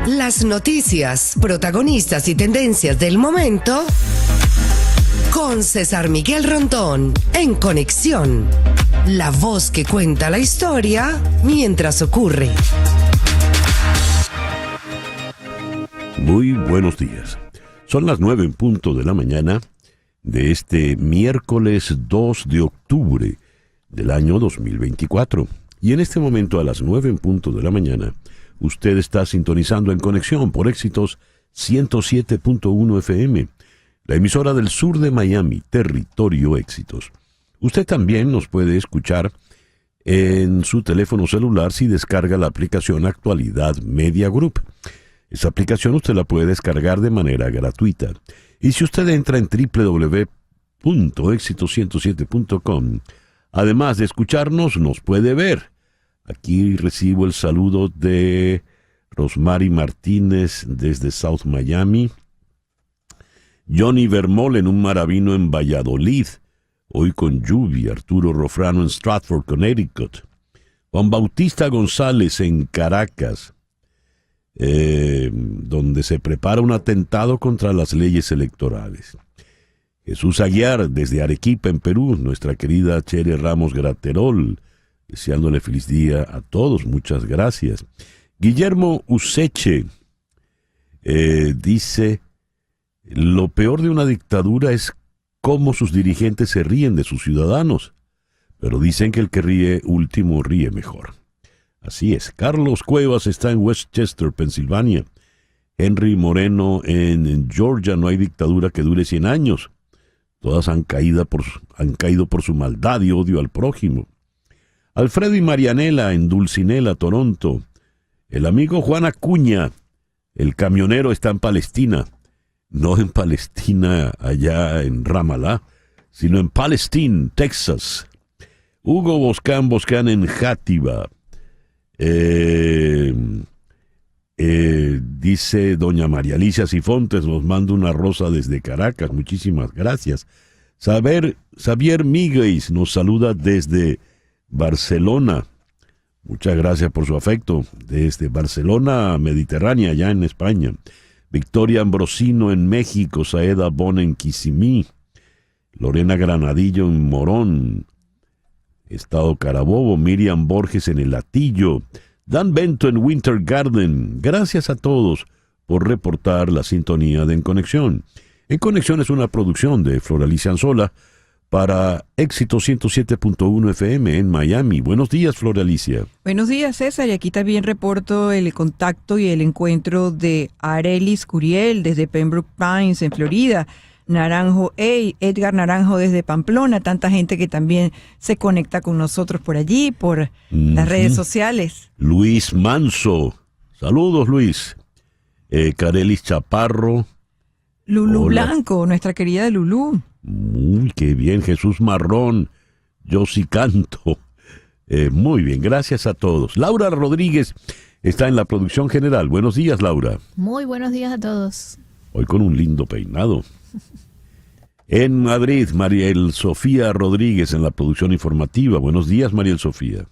Las noticias, protagonistas y tendencias del momento con César Miguel Rondón en Conexión. La voz que cuenta la historia mientras ocurre. Muy buenos días. Son las 9 en punto de la mañana de este miércoles 2 de octubre del año 2024. Y en este momento, a las 9 en punto de la mañana, usted está sintonizando en Conexión por Éxitos 107.1 FM, la emisora del sur de Miami, Territorio Éxitos. Usted también nos puede escuchar en su teléfono celular si descarga la aplicación Actualidad Media Group. Esa aplicación usted la puede descargar de manera gratuita. Y si usted entra en www.éxitos107.com, además de escucharnos, nos puede ver. Aquí recibo el saludo de Rosmary Martínez desde South Miami. Johnny Vermol en un maravino en Valladolid, hoy con lluvia. Arturo Rofrano en Stratford, Connecticut. Juan Bautista González en Caracas, donde se prepara un atentado contra las leyes electorales. Jesús Aguiar desde Arequipa, en Perú. Nuestra querida Chere Ramos Graterol, deseándole feliz día a todos. Muchas gracias. Guillermo Useche dice: lo peor de una dictadura es cómo sus dirigentes se ríen de sus ciudadanos, pero dicen que el que ríe último ríe mejor. Así es. Carlos Cuevas está en Westchester, Pensilvania. Henry Moreno en Georgia: no hay dictadura que dure 100 años. Todas han caído por su maldad y odio al prójimo. Alfredo y Marianela en Dulcinela, Toronto. El amigo Juan Acuña, el camionero, está en Palestina. No en Palestina, allá en Ramallah, sino en Palestine, Texas. Hugo Boscán en Játiva. Dice doña María Alicia Cifontes, nos manda una rosa desde Caracas. Muchísimas gracias. Xavier Miguel nos saluda desde Barcelona. Muchas gracias por su afecto. Desde Barcelona, Mediterránea, allá en España. Victoria Ambrosino en México. Saeda Bon en Kissimmee. Lorena Granadillo en Morón, Estado Carabobo. Miriam Borges en El Hatillo. Dan Bento en Winter Garden. Gracias a todos por reportar la sintonía de En Conexión. En Conexión es una producción de Floralicia Anzola para Éxito 107.1 FM en Miami. Buenos días, Floralicia. Buenos días, César. Y aquí también reporto el contacto y el encuentro de Arelis Curiel desde Pembroke Pines, en Florida. Naranjo Edgar Naranjo desde Pamplona. Tanta gente que también se conecta con nosotros por allí, por las redes sociales. Luis Manso. Saludos, Luis. Carelis Chaparro. Lulú Hola. Blanco, nuestra querida Lulú. Muy qué bien. Jesús Marrón. Yossi Canto. Muy bien, gracias a todos. Laura Rodríguez está en la producción general. Buenos días, Laura. Muy buenos días a todos. Hoy con un lindo peinado. En Madrid, Mariel Sofía Rodríguez en la producción informativa. Buenos días, Mariel Sofía.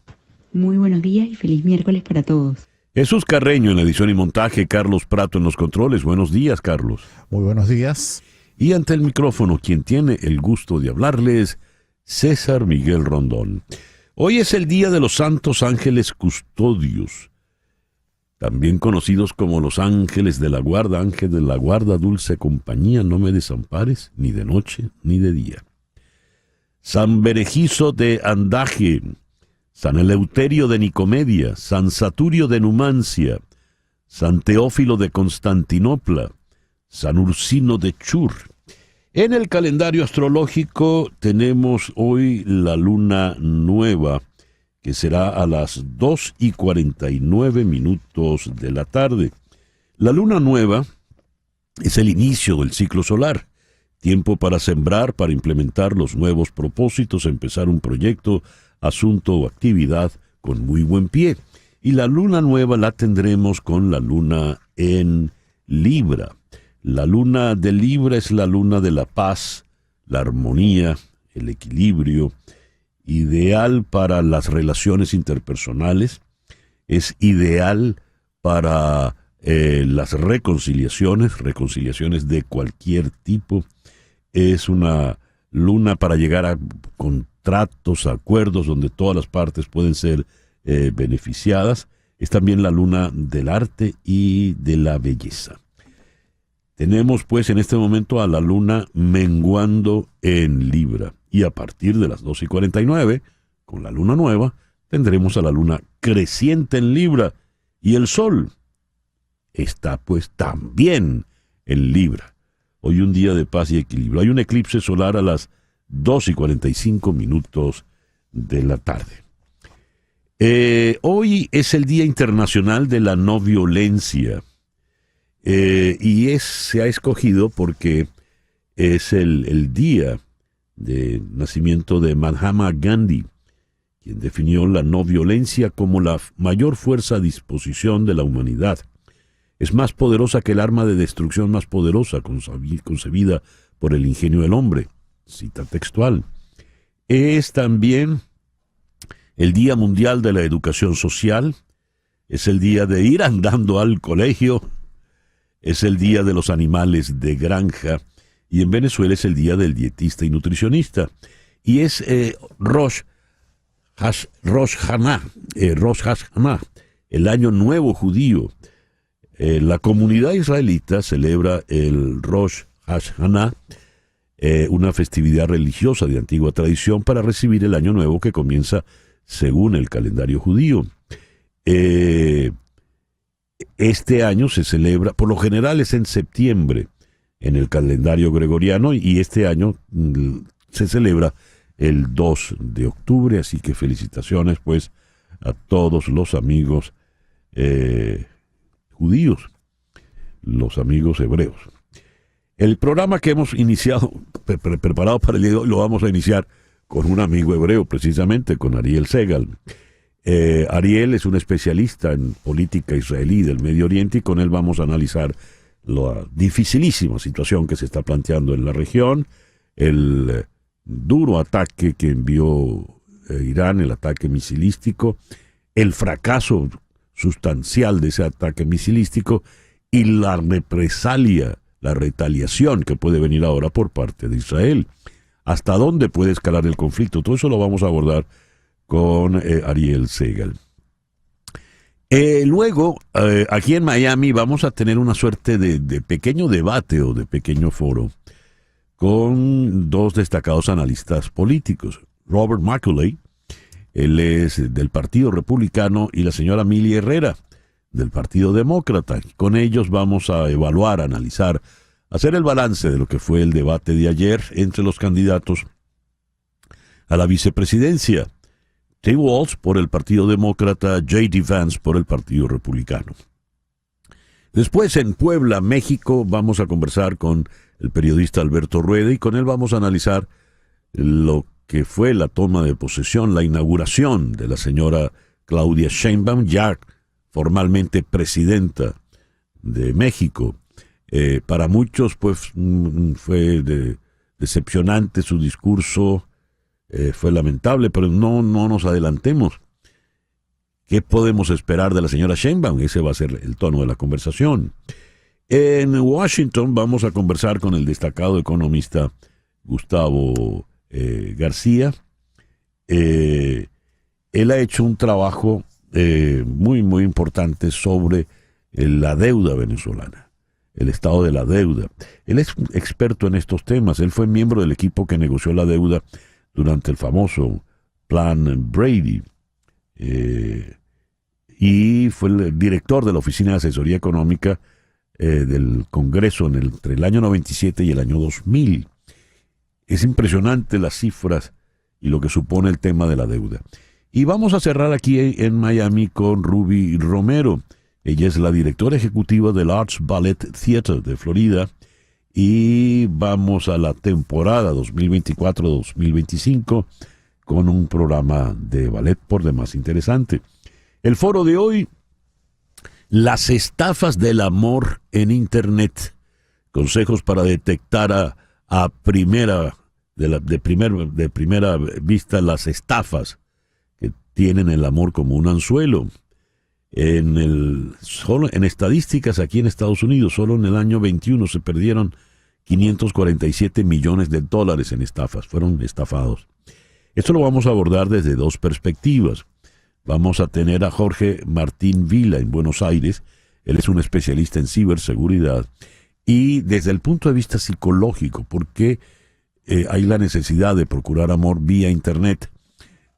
Muy buenos días y feliz miércoles para todos. Jesús Carreño en la edición y montaje. Carlos Prato en los controles. Buenos días, Carlos. Muy buenos días. Y ante el micrófono, quien tiene el gusto de hablarles, César Miguel Rondón. Hoy es el Día de los Santos Ángeles Custodios, también conocidos como los ángeles de la guarda. Ángel de la guarda, dulce compañía, no me desampares, ni de noche ni de día. San Benejizo de Andaje, San Eleuterio de Nicomedia, San Saturio de Numancia, San Teófilo de Constantinopla, San Ursino de Chur. En el calendario astrológico tenemos hoy la luna nueva, que será a las 2:49 de la tarde. La luna nueva es el inicio del ciclo solar, tiempo para sembrar, para implementar los nuevos propósitos, empezar un proyecto, asunto o actividad con muy buen pie. Y la luna nueva la tendremos con la luna en Libra. La luna de Libra es la luna de la paz, la armonía, el equilibrio, ideal para las relaciones interpersonales, es ideal para las reconciliaciones de cualquier tipo. Es una luna para llegar a contratos, acuerdos donde todas las partes pueden ser beneficiadas. Es también la luna del arte y de la belleza. Tenemos pues en este momento a la luna menguando en Libra. Y a partir de las 2:49, con la luna nueva, tendremos a la luna creciente en Libra. Y el sol está pues también en Libra. Hoy un día de paz y equilibrio. Hay un eclipse solar a las 2:45 de la tarde. Hoy es el Día Internacional de la No Violencia. Se ha escogido porque es el día de nacimiento de Mahatma Gandhi, quien definió la no violencia como la mayor fuerza a disposición de la humanidad. Es más poderosa que el arma de destrucción más poderosa concebida por el ingenio del hombre. Cita textual. Es también el Día Mundial de la Educación Social. Es el día de ir andando al colegio. Es el día de los animales de granja. Y en Venezuela es el día del dietista y nutricionista. Y es Rosh Hashanah, el año nuevo judío. La comunidad israelita celebra el Rosh Hashanah, una festividad religiosa de antigua tradición para recibir el año nuevo que comienza según el calendario judío. Este año se celebra, por lo general es en septiembre en el calendario gregoriano, y este año se celebra el 2 de octubre, así que felicitaciones pues a todos los amigos judíos, los amigos hebreos. El programa que hemos iniciado, preparado para el día de hoy, lo vamos a iniciar con un amigo hebreo, precisamente con Ariel Segal. Ariel es un especialista en política israelí del Medio Oriente, y con él vamos a analizar la dificilísima situación que se está planteando en la región, el duro ataque que envió Irán, el ataque misilístico, el fracaso sustancial de ese ataque misilístico y la represalia, la retaliación que puede venir ahora por parte de Israel. ¿Hasta dónde puede escalar el conflicto? Todo eso lo vamos a abordar con Ariel Segal. Luego, aquí en Miami vamos a tener una suerte de pequeño debate o de pequeño foro con dos destacados analistas políticos. Robert Macaulay, él es del Partido Republicano, y la señora Milly Herrera, del Partido Demócrata. Con ellos vamos a evaluar, analizar, hacer el balance de lo que fue el debate de ayer entre los candidatos a la vicepresidencia. Tim Walz por el Partido Demócrata, J.D. Vance por el Partido Republicano. Después, en Puebla, México, vamos a conversar con el periodista Alberto Rueda, y con él vamos a analizar lo que fue la toma de posesión, la inauguración de la señora Claudia Sheinbaum, ya formalmente presidenta de México. Para muchos, pues, fue decepcionante su discurso. Fue lamentable, pero no nos adelantemos. ¿Qué podemos esperar de la señora Sheinbaum? Ese va a ser el tono de la conversación. En Washington vamos a conversar con el destacado economista Gustavo García. Él ha hecho un trabajo muy, muy importante sobre la deuda venezolana, el estado de la deuda. Él es experto en estos temas. Él fue miembro del equipo que negoció la deuda durante el famoso Plan Brady, y fue el director de la Oficina de Asesoría Económica del Congreso entre el año 97 y el año 2000. Es impresionante las cifras y lo que supone el tema de la deuda. Y vamos a cerrar aquí en Miami con Ruby Romero. Ella es la directora ejecutiva del Arts Ballet Theater de Florida, y vamos a la temporada 2024-2025 con un programa de ballet por demás interesante. El foro de hoy: las estafas del amor en Internet. Consejos para detectar de primera vista las estafas que tienen el amor como un anzuelo. Solo en estadísticas aquí en Estados Unidos, solo en el año 21 se perdieron 547 millones de dólares en estafas, fueron estafados. Esto lo vamos a abordar desde dos perspectivas. Vamos a tener a Jorge Martín Vila en Buenos Aires. Él es un especialista en ciberseguridad. Y desde el punto de vista psicológico, ¿por qué hay la necesidad de procurar amor vía Internet?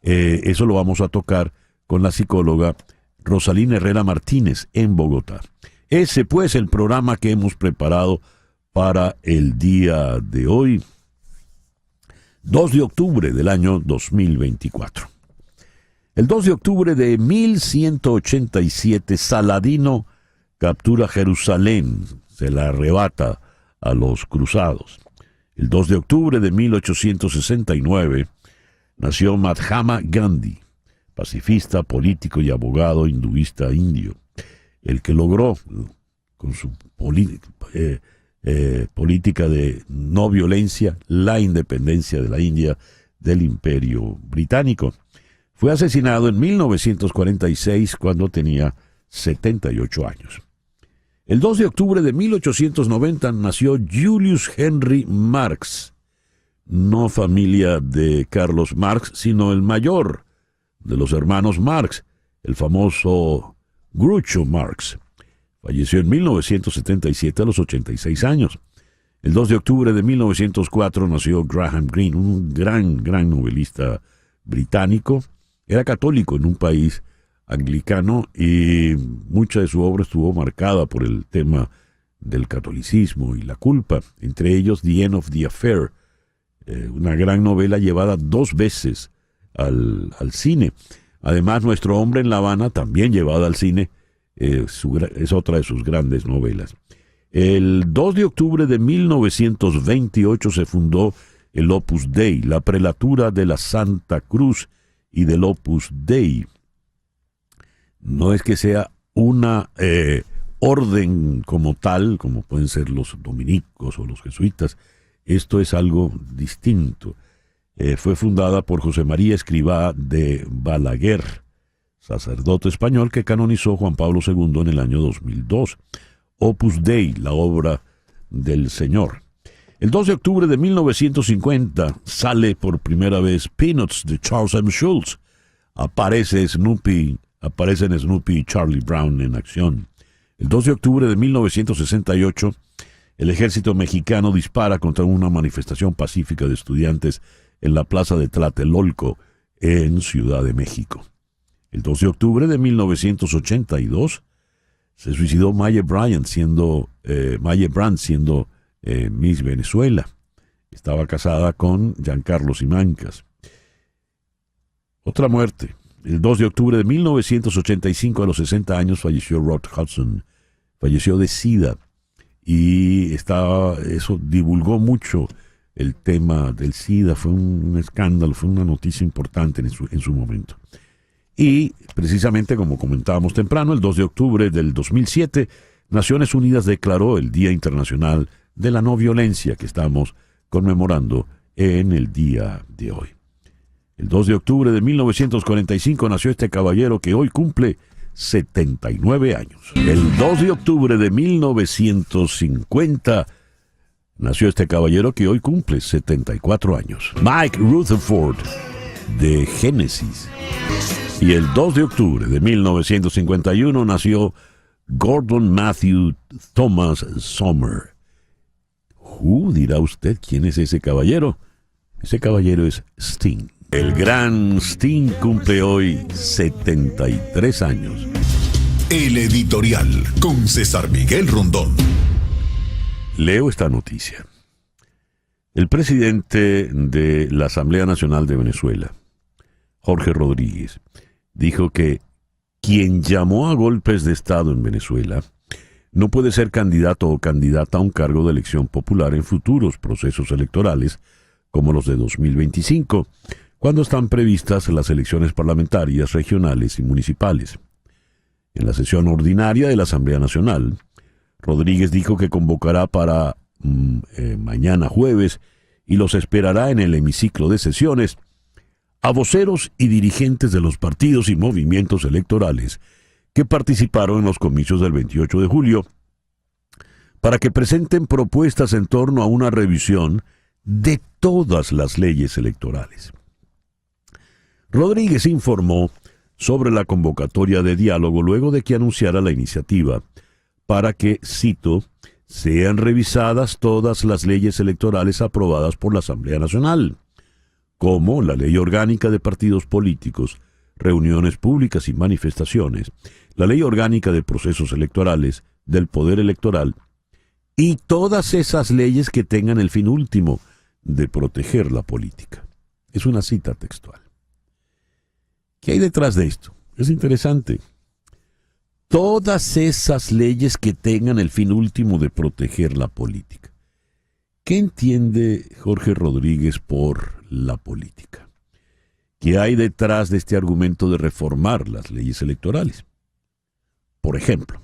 Eso lo vamos a tocar con la psicóloga Rosalina Herrera Martínez en Bogotá. Ese pues el programa que hemos preparado para el día de hoy, 2 de octubre del año 2024. El 2 de octubre de 1187, Saladino captura Jerusalén, se la arrebata a los cruzados. El 2 de octubre de 1869 nació Mahatma Gandhi, pacifista, político y abogado hinduista indio, el que logró, con su política de no violencia, la independencia de la India del Imperio Británico. Fue asesinado en 1946 cuando tenía 78 años. El 2 de octubre de 1890 nació Julius Henry Marx, no familia de Carlos Marx, sino el mayor de los hermanos Marx, el famoso Groucho Marx. Falleció en 1977 a los 86 años. El 2 de octubre de 1904 nació Graham Greene, un gran novelista británico. Era católico en un país anglicano y mucha de su obra estuvo marcada por el tema del catolicismo y la culpa, entre ellos The End of the Affair, una gran novela llevada 2 veces al cine. Además, Nuestro hombre en La Habana, también llevada al cine, es otra de sus grandes novelas. El 2 de octubre de 1928 se fundó el Opus Dei, la prelatura de la Santa Cruz y del Opus Dei. No es que sea una orden como tal, como pueden ser los dominicos o los jesuitas. Esto es algo distinto. Fue fundada por José María Escrivá de Balaguer, sacerdote español que canonizó Juan Pablo II en el año 2002. Opus Dei, la obra del Señor. El 2 de octubre de 1950 sale por primera vez Peanuts de Charles M. Schulz. Aparecen Snoopy y Charlie Brown en acción. El 2 de octubre de 1968, el ejército mexicano dispara contra una manifestación pacífica de estudiantes en la plaza de Tlatelolco, en Ciudad de México. El 2 de octubre de 1982 se suicidó Maye Brandt siendo Miss Venezuela. Estaba casada con Giancarlo Simancas. Otra muerte. El 2 de octubre de 1985, a los 60 años, falleció Rod Hudson. Falleció de SIDA. Y eso divulgó mucho el tema del SIDA. Fue un escándalo, fue una noticia importante en su momento. Y precisamente, como comentábamos temprano, el 2 de octubre del 2007, Naciones Unidas declaró el Día Internacional de la No Violencia, que estamos conmemorando en el día de hoy. El 2 de octubre de 1945 nació este caballero que hoy cumple 79 años. El 2 de octubre de 1950 nació este caballero que hoy cumple 74 años. Mike Rutherford, de Genesis. Y el 2 de octubre de 1951 nació Gordon Matthew Thomas Sommer. Dirá usted, ¿quién es ese caballero? Ese caballero es Sting. El gran Sting cumple hoy 73 años. El editorial con César Miguel Rondón. Leo esta noticia. El presidente de la Asamblea Nacional de Venezuela, Jorge Rodríguez, dijo que quien llamó a golpes de Estado en Venezuela no puede ser candidato o candidata a un cargo de elección popular en futuros procesos electorales como los de 2025, cuando están previstas las elecciones parlamentarias, regionales y municipales. En la sesión ordinaria de la Asamblea Nacional, Rodríguez dijo que convocará para mañana jueves y los esperará en el hemiciclo de sesiones a voceros y dirigentes de los partidos y movimientos electorales que participaron en los comicios del 28 de julio para que presenten propuestas en torno a una revisión de todas las leyes electorales. Rodríguez informó sobre la convocatoria de diálogo luego de que anunciara la iniciativa para que, cito, sean revisadas todas las leyes electorales aprobadas por la Asamblea Nacional, como la Ley Orgánica de Partidos Políticos, Reuniones Públicas y Manifestaciones, la Ley Orgánica de Procesos Electorales, del Poder Electoral, y todas esas leyes que tengan el fin último de proteger la política. Es una cita textual. ¿Qué hay detrás de esto? Es interesante. Todas esas leyes que tengan el fin último de proteger la política. ¿Qué entiende Jorge Rodríguez por la política? ¿Qué hay detrás de este argumento de reformar las leyes electorales? Por ejemplo,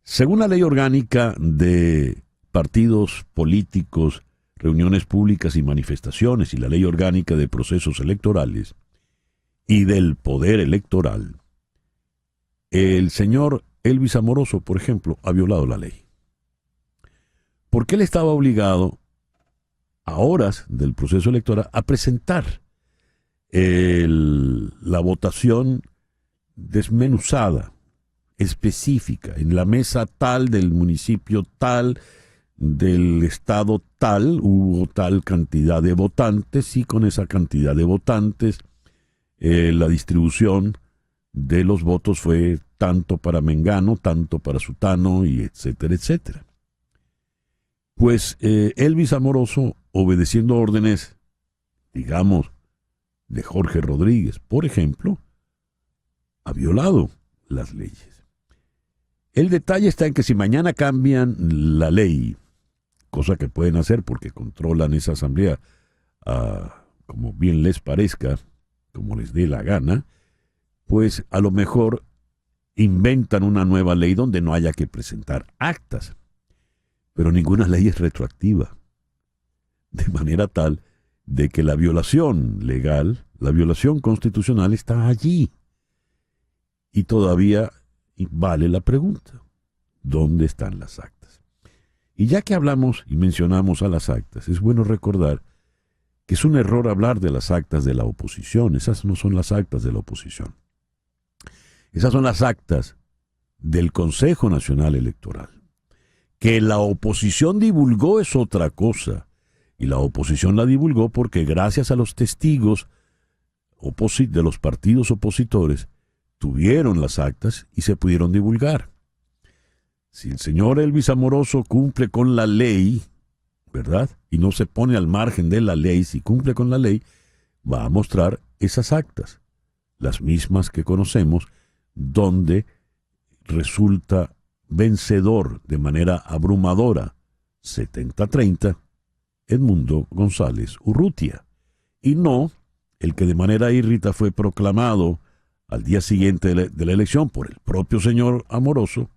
según la Ley Orgánica de Partidos Políticos, Reuniones Públicas y Manifestaciones y la Ley Orgánica de Procesos Electorales y del Poder Electoral, el señor Elvis Amoroso, por ejemplo, ha violado la ley. Porque él estaba obligado, a horas del proceso electoral, a presentar la votación desmenuzada, específica, en la mesa tal, del municipio tal, del estado tal, hubo tal cantidad de votantes, y con esa cantidad de votantes, la distribución de los votos fue tanto para Mengano, tanto para Sutano, y etcétera, etcétera. Pues Elvis Amoroso, obedeciendo órdenes, digamos, de Jorge Rodríguez, por ejemplo, ha violado las leyes. El detalle está en que si mañana cambian la ley, cosa que pueden hacer porque controlan esa asamblea como bien les parezca, como les dé la gana, pues a lo mejor inventan una nueva ley donde no haya que presentar actas. Pero ninguna ley es retroactiva. De manera tal de que la violación legal, la violación constitucional está allí. Y todavía vale la pregunta, ¿dónde están las actas? Y ya que hablamos y mencionamos a las actas, es bueno recordar que es un error hablar de las actas de la oposición. Esas no son las actas de la oposición. Esas son las actas del Consejo Nacional Electoral. Que la oposición divulgó es otra cosa. Y la oposición la divulgó porque gracias a los testigos de los partidos opositores tuvieron las actas y se pudieron divulgar. Si el señor Elvis Amoroso cumple con la ley, ¿verdad? Y no se pone al margen de la ley, si cumple con la ley, va a mostrar esas actas, las mismas que conocemos, donde resulta vencedor de manera abrumadora, 70-30, Edmundo González Urrutia, y no el que de manera írrita fue proclamado al día siguiente de la elección por el propio señor Amoroso,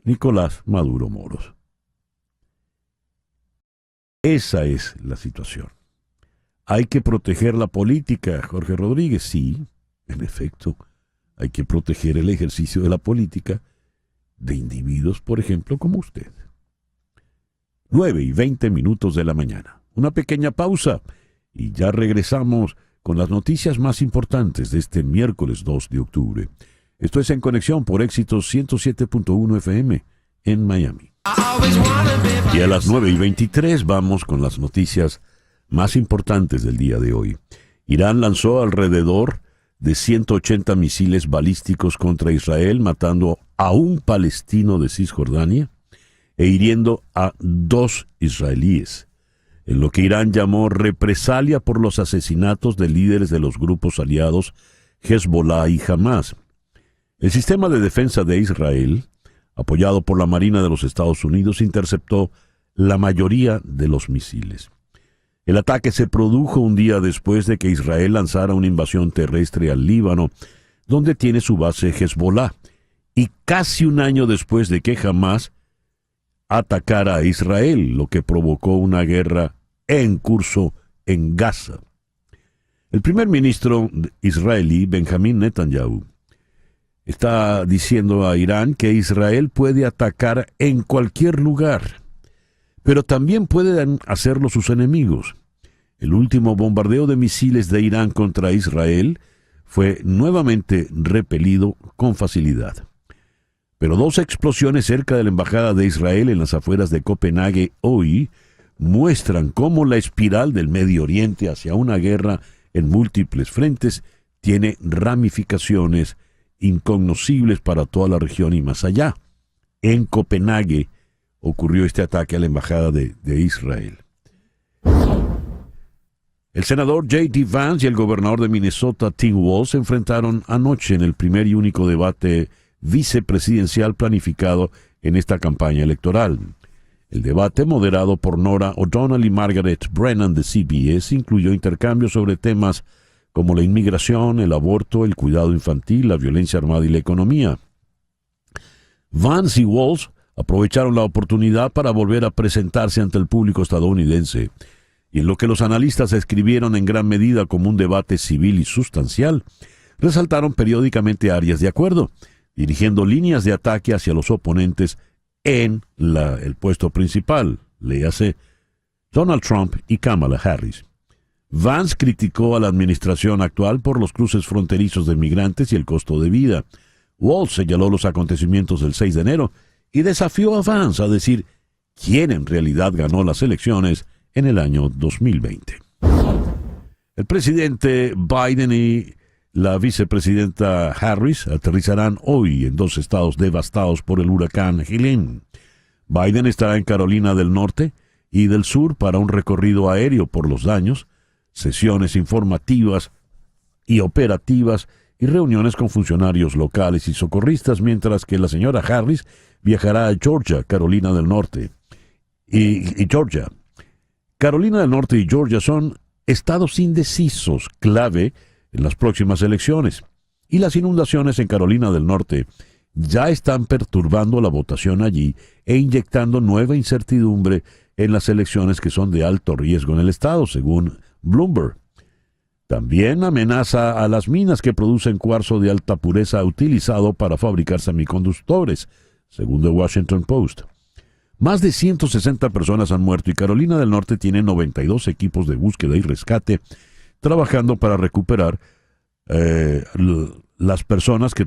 Nicolás Maduro Moros. Esa es la situación. ¿Hay que proteger la política, Jorge Rodríguez? Sí, en efecto, hay que proteger el ejercicio de la política de individuos, por ejemplo, como usted. 9:20 de la mañana. Una pequeña pausa y ya regresamos con las noticias más importantes de este miércoles 2 de octubre. Esto es En Conexión por Éxitos 107.1 FM en Miami. Y a las 9:23 vamos con las noticias más importantes del día de hoy. Irán lanzó alrededor de 180 misiles balísticos contra Israel, matando a un palestino de Cisjordania e hiriendo a 2 israelíes, en lo que Irán llamó represalia por los asesinatos de líderes de los grupos aliados Hezbollah y Hamas. El sistema de defensa de Israel, apoyado por la Marina de los Estados Unidos, interceptó la mayoría de los misiles. El ataque se produjo un día después de que Israel lanzara una invasión terrestre al Líbano, donde tiene su base Hezbollah, y casi un año después de que Hamas atacara a Israel, lo que provocó una guerra en curso en Gaza. El primer ministro israelí, Benjamín Netanyahu, está diciendo a Irán que Israel puede atacar en cualquier lugar, pero también pueden hacerlo sus enemigos. El último bombardeo de misiles de Irán contra Israel fue nuevamente repelido con facilidad. Pero 2 explosiones cerca de la embajada de Israel en las afueras de Copenhague hoy muestran cómo la espiral del Medio Oriente hacia una guerra en múltiples frentes tiene ramificaciones incognoscibles para toda la región y más allá. En Copenhague ocurrió este ataque a la embajada de Israel. El senador J.D. Vance y el gobernador de Minnesota, Tim Walz, se enfrentaron anoche en el primer y único debate vicepresidencial planificado en esta campaña electoral. El debate, moderado por Nora O'Donnell y Margaret Brennan de CBS, incluyó intercambios sobre temas como la inmigración, el aborto, el cuidado infantil, la violencia armada y la economía. Vance y Walz aprovecharon la oportunidad para volver a presentarse ante el público estadounidense, y en lo que los analistas escribieron en gran medida como un debate civil y sustancial, resaltaron periódicamente áreas de acuerdo, dirigiendo líneas de ataque hacia los oponentes en el puesto principal, léase Donald Trump y Kamala Harris. Vance criticó a la administración actual por los cruces fronterizos de migrantes y el costo de vida. Walz señaló los acontecimientos del 6 de enero y desafió a Vance a decir quién en realidad ganó las elecciones en el año 2020. El presidente Biden y la vicepresidenta Harris aterrizarán hoy en 2 estados devastados por el huracán Helene. Biden estará en Carolina del Norte y del Sur para un recorrido aéreo por los daños, sesiones informativas y operativas y reuniones con funcionarios locales y socorristas, mientras que la señora Harris viajará a Georgia, Carolina del Norte y Georgia. Carolina del Norte y Georgia son estados indecisos clave en las próximas elecciones, y las inundaciones en Carolina del Norte ya están perturbando la votación allí e inyectando nueva incertidumbre en las elecciones que son de alto riesgo en el estado, según Bloomberg. También amenaza a las minas que producen cuarzo de alta pureza utilizado para fabricar semiconductores, según The Washington Post. Más de 160 personas han muerto y Carolina del Norte tiene 92 equipos de búsqueda y rescate trabajando para recuperar las personas que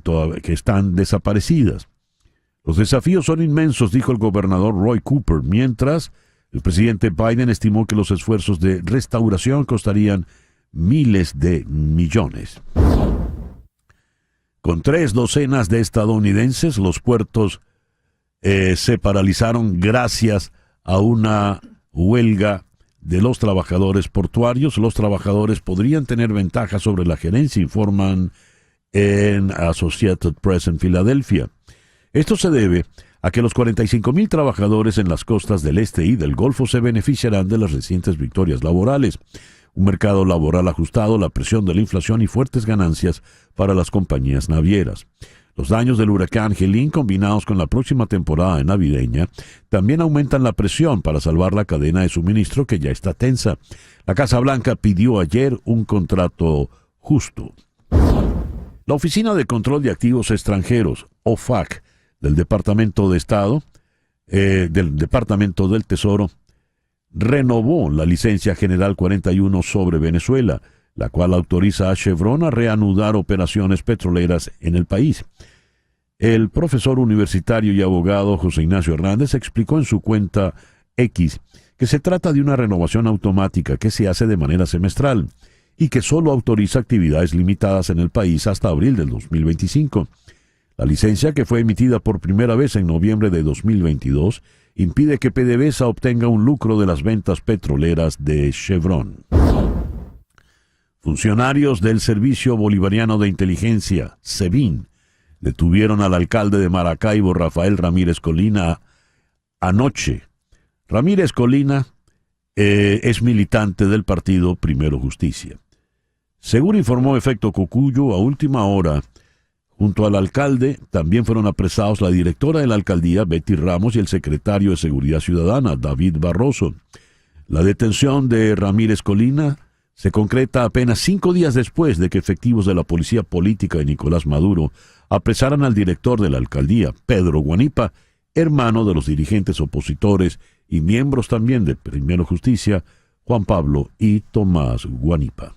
están desaparecidas. Los desafíos son inmensos, dijo el gobernador Roy Cooper, mientras el presidente Biden estimó que los esfuerzos de restauración costarían miles de millones. Con 3 docenas de estadounidenses, los puertos se paralizaron gracias a una huelga de los trabajadores portuarios. Los trabajadores podrían tener ventaja sobre la gerencia, informan en Associated Press en Filadelfia. Esto se debe a que los 45,000 trabajadores en las costas del este y del Golfo se beneficiarán de las recientes victorias laborales, un mercado laboral ajustado, la presión de la inflación y fuertes ganancias para las compañías navieras. Los daños del huracán Helene, combinados con la próxima temporada navideña, también aumentan la presión para salvar la cadena de suministro que ya está tensa. La Casa Blanca pidió ayer un contrato justo. La Oficina de Control de Activos Extranjeros, OFAC, del Departamento de Estado, del Departamento del Tesoro, renovó la licencia general 41 sobre Venezuela, la cual autoriza a Chevron a reanudar operaciones petroleras en el país. El profesor universitario y abogado José Ignacio Hernández explicó en su cuenta X que se trata de una renovación automática que se hace de manera semestral y que solo autoriza actividades limitadas en el país hasta abril del 2025. La licencia, que fue emitida por primera vez en noviembre de 2022, impide que PDVSA obtenga un lucro de las ventas petroleras de Chevron. Funcionarios del Servicio Bolivariano de Inteligencia, SEBIN, detuvieron al alcalde de Maracaibo, Rafael Ramírez Colina, anoche. Ramírez Colina es militante del partido Primero Justicia. Según informó Efecto Cocuyo, a última hora, junto al alcalde, también fueron apresados la directora de la alcaldía, Betty Ramos, y el secretario de Seguridad Ciudadana, David Barroso. La detención de Ramírez Colina se concreta apenas 5 días después de que efectivos de la policía política de Nicolás Maduro apresaran al director de la alcaldía, Pedro Guanipa, hermano de los dirigentes opositores y miembros también de Primero Justicia, Juan Pablo y Tomás Guanipa.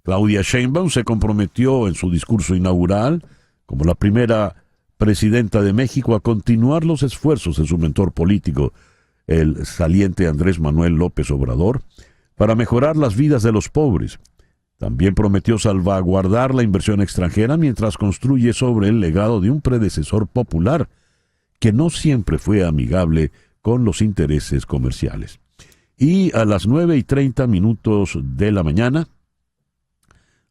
Claudia Sheinbaum se comprometió en su discurso inaugural, como la primera presidenta de México, a continuar los esfuerzos de su mentor político, el saliente Andrés Manuel López Obrador, para mejorar las vidas de los pobres. También prometió salvaguardar la inversión extranjera mientras construye sobre el legado de un predecesor popular que no siempre fue amigable con los intereses comerciales. Y a las 9:30 de la mañana,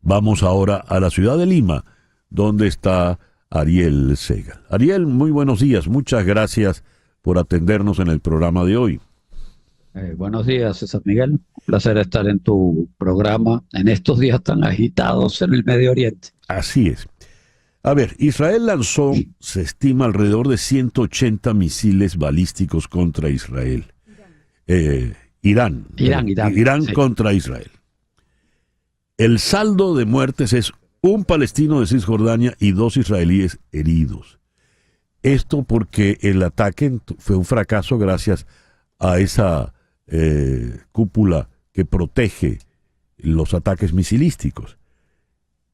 vamos ahora a la ciudad de Lima, donde está Ariel Segal. Ariel, muy buenos días. Muchas gracias por atendernos en el programa de hoy. Buenos días, César Miguel. Un placer estar en tu programa en estos días tan agitados en el Medio Oriente. Así es. A ver, Israel lanzó, se estima, alrededor de 180 misiles balísticos contra Israel. Irán sí. Contra Israel. El saldo de muertes es un palestino de Cisjordania y 2 israelíes heridos. Esto porque el ataque fue un fracaso gracias a esa cúpula que protege los ataques misilísticos.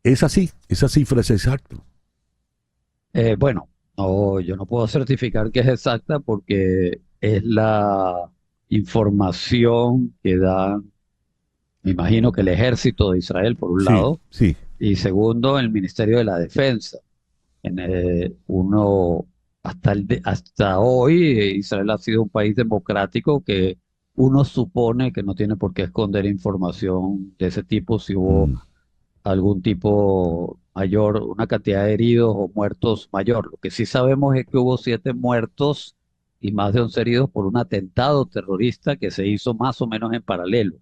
¿Es así? ¿Esa cifra es exacta? Bueno, no, yo no puedo certificar que es exacta porque es la información que da, me imagino que el ejército de Israel, por un lado, sí. Y segundo, el Ministerio de la Defensa. Hasta hoy, Israel ha sido un país democrático que uno supone que no tiene por qué esconder información de ese tipo si hubo algún tipo mayor, una cantidad de heridos o muertos mayor. Lo que sí sabemos es que hubo 7 muertos y más de 11 heridos por un atentado terrorista que se hizo más o menos en paralelo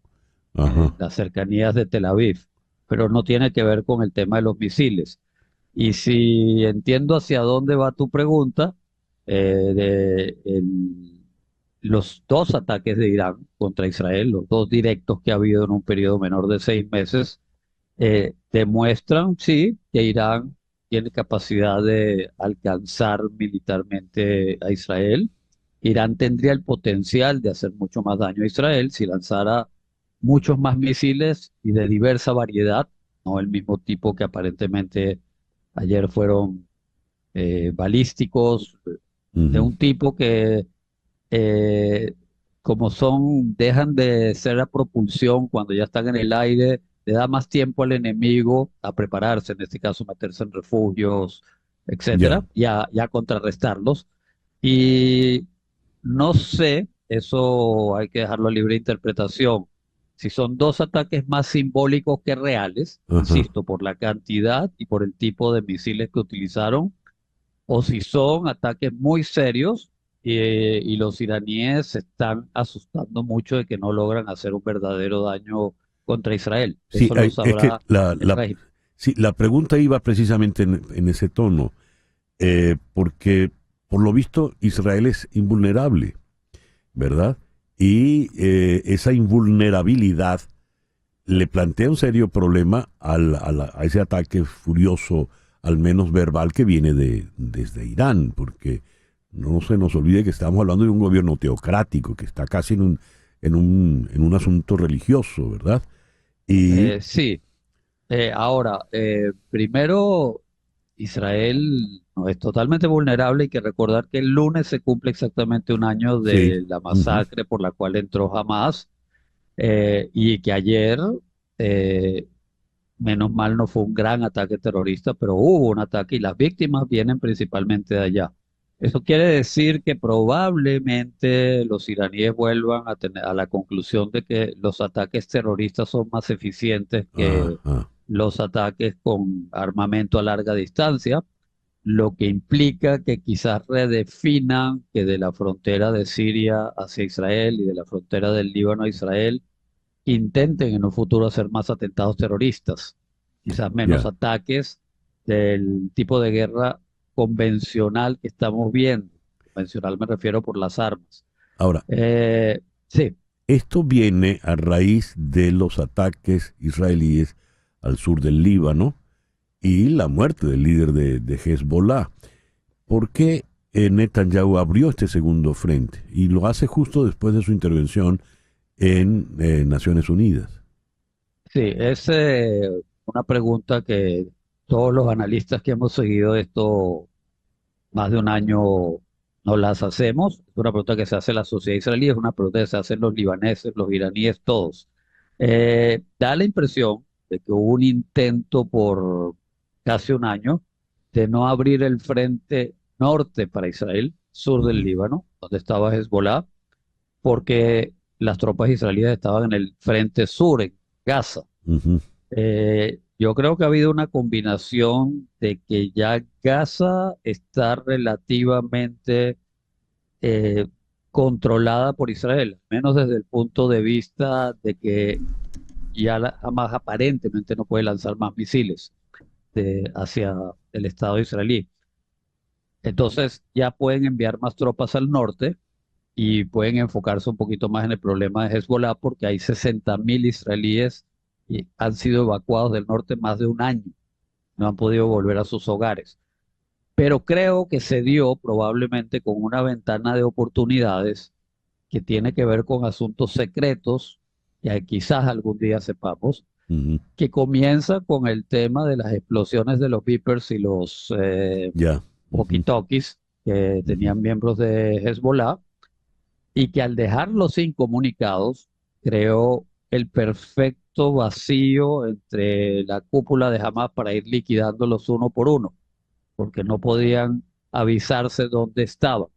en las cercanías de Tel Aviv, pero no tiene que ver con el tema de los misiles. Y si entiendo hacia dónde va tu pregunta, los 2 ataques de Irán contra Israel, los 2 directos que ha habido en un periodo menor de 6 meses, demuestran, sí, que Irán tiene capacidad de alcanzar militarmente a Israel. Irán tendría el potencial de hacer mucho más daño a Israel si lanzara muchos más misiles y de diversa variedad, no el mismo tipo que aparentemente ayer fueron balísticos, de un tipo que dejan de ser a propulsión cuando ya están en el aire, le da más tiempo al enemigo a prepararse, en este caso meterse en refugios, etcétera, y a contrarrestarlos. Y no sé, eso hay que dejarlo a libre interpretación, si son 2 ataques más simbólicos que reales, insisto, por la cantidad y por el tipo de misiles que utilizaron, o si son ataques muy serios y los iraníes se están asustando mucho de que no logran hacer un verdadero daño contra Israel. Sí, Eso lo sabrá el régimen. Sí, la pregunta iba precisamente en ese tono, porque por lo visto Israel es invulnerable, ¿verdad? Y esa invulnerabilidad le plantea un serio problema a ese ataque furioso, al menos verbal, que viene desde Irán, porque no se nos olvide que estamos hablando de un gobierno teocrático, que está casi en un asunto religioso, ¿verdad? Y Sí. Ahora, primero, Israel no es totalmente vulnerable. Hay que recordar que el lunes se cumple exactamente un año de la masacre por la cual entró Hamas, y que ayer, menos mal, no fue un gran ataque terrorista, pero hubo un ataque y las víctimas vienen principalmente de allá. Eso quiere decir que probablemente los iraníes vuelvan a la conclusión de que los ataques terroristas son más eficientes que los ataques con armamento a larga distancia, lo que implica que quizás redefinan que de la frontera de Siria hacia Israel y de la frontera del Líbano a Israel intenten en un futuro hacer más atentados terroristas, quizás menos ataques del tipo de guerra convencional que estamos viendo. Convencional me refiero por las armas. Ahora, sí. Esto viene a raíz de los ataques israelíes al sur del Líbano y la muerte del líder de Hezbollah. ¿Por qué Netanyahu abrió este segundo frente? Y lo hace justo después de su intervención en Naciones Unidas. Sí, es una pregunta que todos los analistas que hemos seguido esto más de un año nos las hacemos. Es una pregunta que se hace la sociedad israelí, es una pregunta que se hacen los libaneses, los iraníes, todos. Da la impresión de que hubo un intento por casi un año de no abrir el frente norte para Israel, sur del Líbano, donde estaba Hezbollah, porque las tropas israelíes estaban en el frente sur, en Gaza. Ujú. Yo creo que ha habido una combinación de que ya Gaza está relativamente eh, controlada por Israel, menos desde el punto de vista de que ya Hamas aparentemente no puede lanzar más misiles hacia el Estado israelí. Entonces ya pueden enviar más tropas al norte y pueden enfocarse un poquito más en el problema de Hezbollah porque hay 60.000 israelíes y han sido evacuados del norte más de un año, no han podido volver a sus hogares. Pero creo que se dio probablemente con una ventana de oportunidades que tiene que ver con asuntos secretos, que quizás algún día sepamos, Ujú. que comienza con el tema de las explosiones de los beepers y los Ya. Ujú. walkie-talkies que tenían miembros de Hezbollah, y que al dejarlos incomunicados creó el perfecto vacío entre la cúpula de Hamas para ir liquidándolos uno por uno, porque no podían avisarse dónde estaban.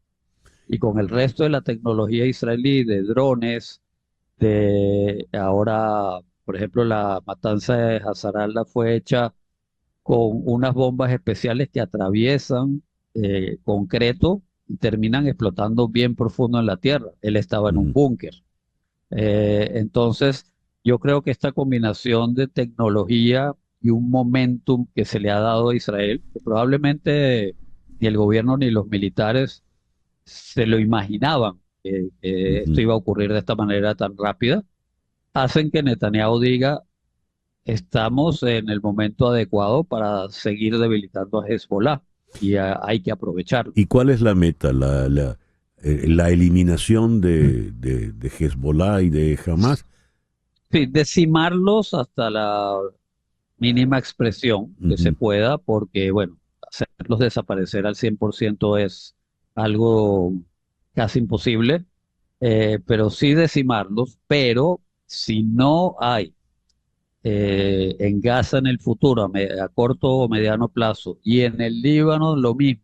Y con el resto de la tecnología israelí, de drones, de ahora, por ejemplo, la matanza de Hasaralda fue hecha con unas bombas especiales que atraviesan concreto y terminan explotando bien profundo en la tierra. Él estaba en un Ujú. búnker. Entonces, yo creo que esta combinación de tecnología y un momentum que se le ha dado a Israel, que probablemente ni el gobierno ni los militares se lo imaginaban, que esto Ujú. iba a ocurrir de esta manera tan rápida, hacen que Netanyahu diga, estamos en el momento adecuado para seguir debilitando a Hezbollah y hay que aprovecharlo. ¿Y cuál es la meta? La eliminación de Hezbollah y de Hamas. Sí, decimarlos hasta la mínima expresión que se Ujú. pueda, porque, bueno, hacerlos desaparecer al 100% es algo casi imposible, pero sí decimarlos, pero si no hay en Gaza en el futuro, a corto o mediano plazo, y en el Líbano lo mismo,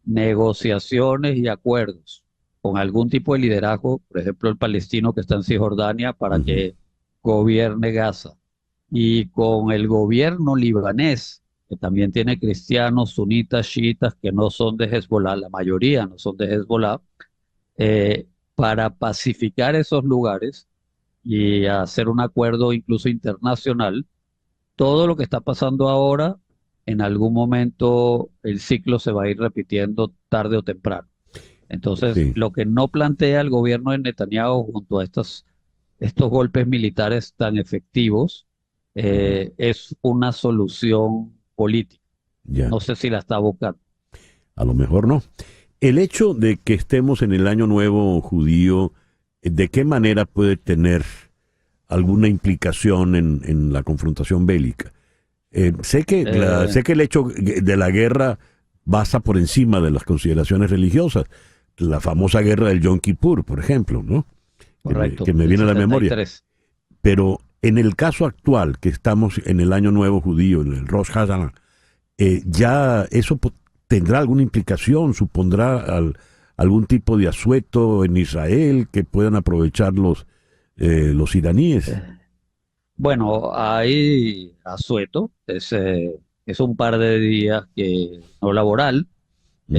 negociaciones y acuerdos con algún tipo de liderazgo, por ejemplo el palestino que está en Cisjordania para Ujú. que gobierne Gaza, y con el gobierno libanés, que también tiene cristianos, sunitas, chiitas, que no son de Hezbollah, la mayoría no son de Hezbollah, para pacificar esos lugares y hacer un acuerdo incluso internacional. Todo lo que está pasando ahora, en algún momento el ciclo se va a ir repitiendo tarde o temprano. Entonces, Sí, lo que no plantea el gobierno de Netanyahu junto a estos golpes militares tan efectivos es una solución política. ya. No sé si la está buscando. A lo mejor no. El hecho de que estemos en el Año Nuevo judío, ¿de qué manera puede tener alguna implicación en la confrontación bélica? Eh, Sé que el hecho de la guerra pasa por encima de las consideraciones religiosas. La famosa guerra del Yom Kippur, por ejemplo, ¿no? Correcto, Que me del viene a la memoria. 73. Pero en el caso actual, que estamos en el Año Nuevo judío, en el Rosh Hashanah, ya eso tendrá alguna implicación, supondrá algún tipo de asueto en Israel que puedan aprovechar los iraníes. Bueno, hay asueto, es un par de días que no laboral. Ujú.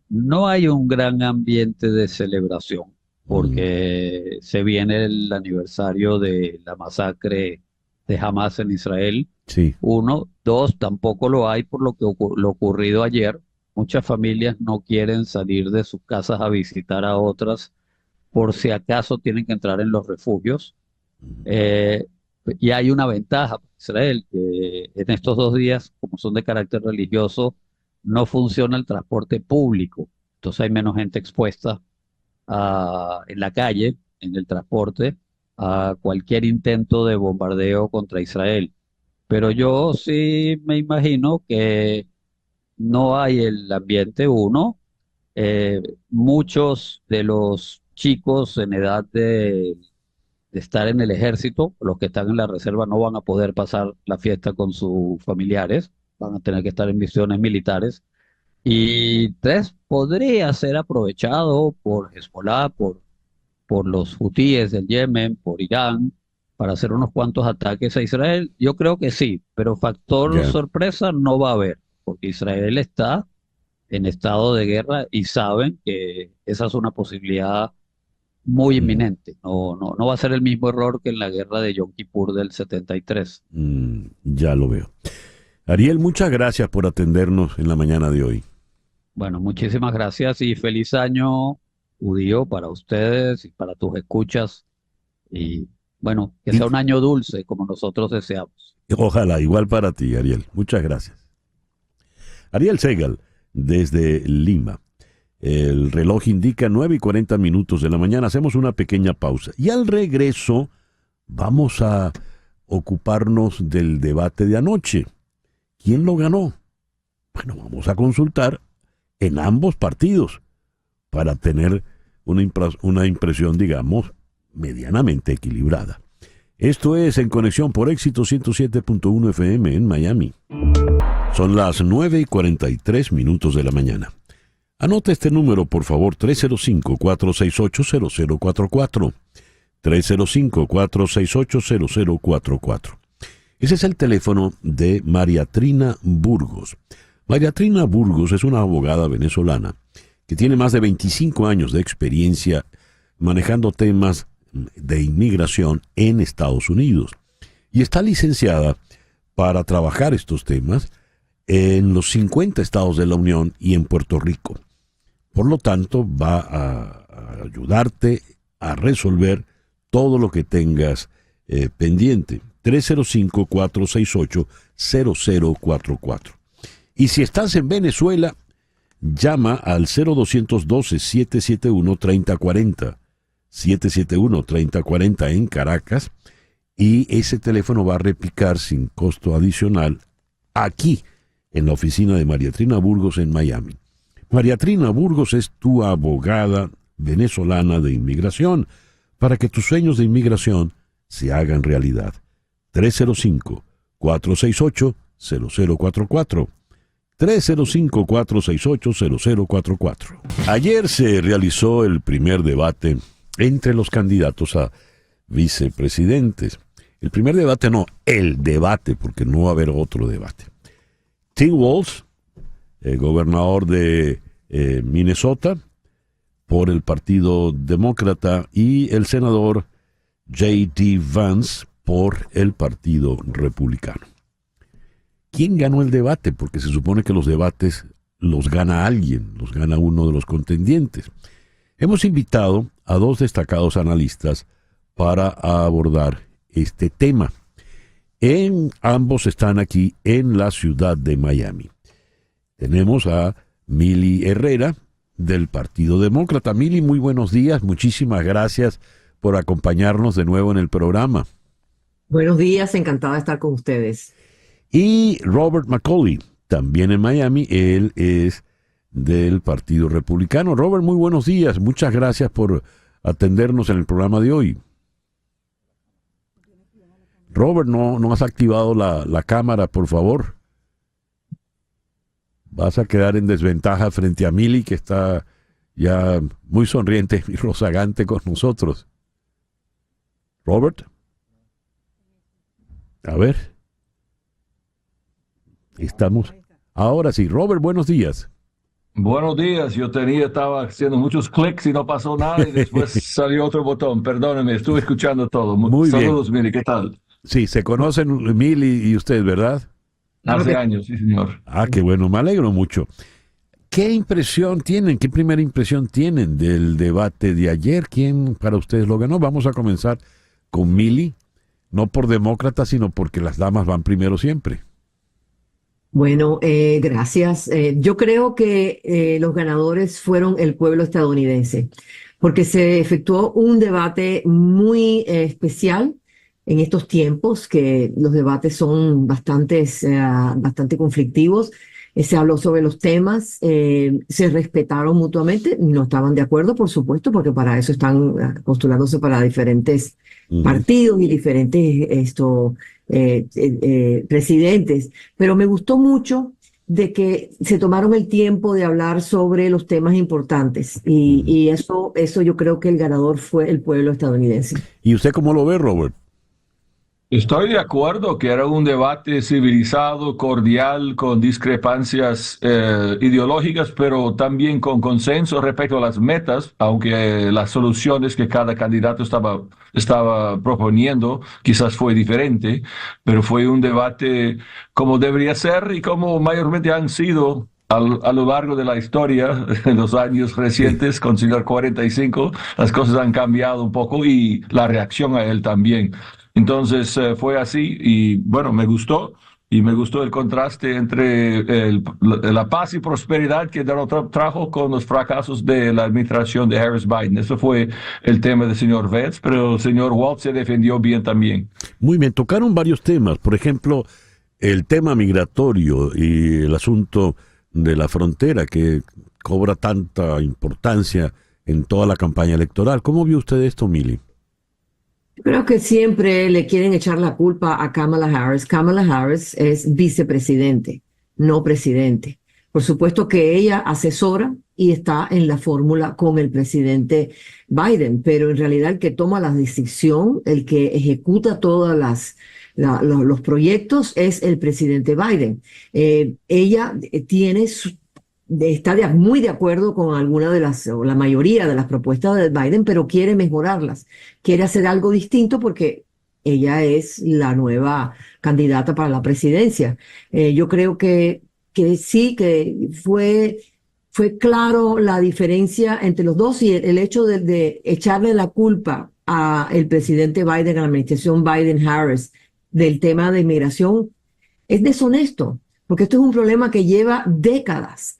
No hay un gran ambiente de celebración Mm. porque se viene el aniversario de la masacre de Hamas en Israel. Sí. Uno, dos, tampoco lo hay por lo ocurrido ayer. Muchas familias no quieren salir de sus casas a visitar a otras por si acaso tienen que entrar en los refugios. Ujú. Eh, y hay una ventaja para Israel, que en estos 2 días, como son de carácter religioso, no funciona el transporte público. Entonces hay menos gente expuesta en la calle, en el transporte, a cualquier intento de bombardeo contra Israel. Pero yo sí me imagino que no hay el ambiente, eh, muchos de los chicos en edad de estar en el ejército, los que están en la reserva no van a poder pasar la fiesta con sus familiares, van a tener que estar en misiones militares. Y tres, podría ser aprovechado por Hezbollah, por los hutíes del Yemen, por Irán, para hacer unos cuantos ataques a Israel. Yo creo que sí, pero factor Ya. sorpresa no va a haber, porque Israel está en estado de guerra y saben que esa es una posibilidad muy Mm, inminente. No va a ser el mismo error que en la guerra de Yom Kippur del 73. ya lo veo. Ariel, muchas gracias por atendernos en la mañana de hoy. Bueno, muchísimas gracias y feliz año judío para ustedes y para tus escuchas. Y bueno, que Y sea un año dulce como nosotros deseamos. ojalá, igual para ti, Ariel. Muchas gracias. Ariel Segal, desde Lima. El reloj indica 9:40 de la mañana. Hacemos una pequeña pausa. Y al regreso vamos a ocuparnos del debate de anoche. ¿Quién lo ganó? Bueno, vamos a consultar en ambos partidos para tener una impresión, digamos, medianamente equilibrada. Esto es En Conexión por Éxito 107.1 FM en Miami. Son las 9:43 de la mañana. Anota este número, por favor, 305-468-0044. 305-468-0044. Ese es el teléfono de María Trina Burgos. María Trina Burgos es una abogada venezolana que tiene más de 25 años de experiencia manejando temas de inmigración en Estados Unidos y está licenciada para trabajar estos temas en los 50 estados de la Unión y en Puerto Rico. Por lo tanto, va a ayudarte a resolver todo lo que tengas pendiente. 305-468-0044. Y si estás en Venezuela, llama al 0212-771-3040. 771-3040 en Caracas, y ese teléfono va a repicar sin costo adicional aquí en la oficina de María Trina Burgos en Miami. María Trina Burgos es tu abogada venezolana de inmigración para que tus sueños de inmigración se hagan realidad. 305-468-0044. 305-468-0044. Ayer se realizó el primer debate entre los candidatos a vicepresidentes. El primer debate no, el debate, porque no va a haber otro debate. Tim Walz, el gobernador de Minnesota, por el Partido Demócrata, y el senador J.D. Vance, por el Partido Republicano. ¿Quién ganó el debate? Porque se supone que los debates los gana alguien, los gana uno de los contendientes. Hemos invitado a dos destacados analistas para abordar este tema. Ambos están aquí en la ciudad de Miami. Tenemos a Mili Herrera, del Partido Demócrata. Mili, muy buenos días. Muchísimas gracias por acompañarnos de nuevo en el programa. Buenos días, encantada de estar con ustedes. Y Robert McCauley, también en Miami. Él es del Partido Republicano. Robert, muy buenos días. Muchas gracias por atendernos en el programa de hoy. Robert, no has activado la cámara, por favor. Vas a quedar en desventaja frente a Mili, que está ya muy sonriente y rozagante con nosotros. Robert. A ver. Estamos. Ahora sí. Robert, buenos días. Buenos días, estaba haciendo muchos clics y no pasó nada y después salió otro botón. Perdóneme, estuve escuchando todo. Muy bien. Saludos, Mili, ¿qué tal? Sí, se conocen Mili y usted, ¿verdad? Hace años, sí, señor. Ah, qué bueno, me alegro mucho. ¿Qué impresión tienen, qué primera impresión tienen del debate de ayer? ¿Quién para ustedes lo ganó? Vamos a comenzar con Mili, no por demócrata, sino porque las damas van primero siempre. Bueno, gracias. Yo creo que los ganadores fueron el pueblo estadounidense, porque se efectuó un debate muy especial en estos tiempos, que los debates son bastante conflictivos. Se habló sobre los temas, se respetaron mutuamente, no estaban de acuerdo, por supuesto, porque para eso están postulándose para diferentes partidos y diferentes presidentes. Pero me gustó mucho de que se tomaron el tiempo de hablar sobre los temas importantes y eso yo creo que el ganador fue el pueblo estadounidense. ¿Y usted cómo lo ve, Robert? Estoy de acuerdo que era un debate civilizado, cordial, con discrepancias ideológicas, pero también con consenso respecto a las metas, aunque las soluciones que cada candidato estaba proponiendo quizás fue diferente, pero fue un debate como debería ser y como mayormente han sido a lo largo de la historia, en los años recientes, con señor 45, las cosas han cambiado un poco y la reacción a él también. Entonces fue así y bueno, me gustó el contraste entre la paz y prosperidad que Donald Trump trajo con los fracasos de la administración de Harris Biden. Eso fue el tema del señor Vance, pero el señor Waltz se defendió bien también. Muy bien, tocaron varios temas, por ejemplo, el tema migratorio y el asunto de la frontera que cobra tanta importancia en toda la campaña electoral. ¿Cómo vio usted esto, Mili? Creo que siempre le quieren echar la culpa a Kamala Harris. Kamala Harris es vicepresidente, no presidente. Por supuesto que ella asesora y está en la fórmula con el presidente Biden, pero en realidad el que toma la decisión, el que ejecuta todos los proyectos es el presidente Biden. Ella está muy de acuerdo con o la mayoría de las propuestas de Biden, pero quiere mejorarlas, quiere hacer algo distinto porque ella es la nueva candidata para la presidencia. Yo creo que sí, que fue claro la diferencia entre los dos y el hecho de echarle la culpa al presidente Biden, a la administración Biden-Harris del tema de inmigración es deshonesto. Porque esto es un problema que lleva décadas.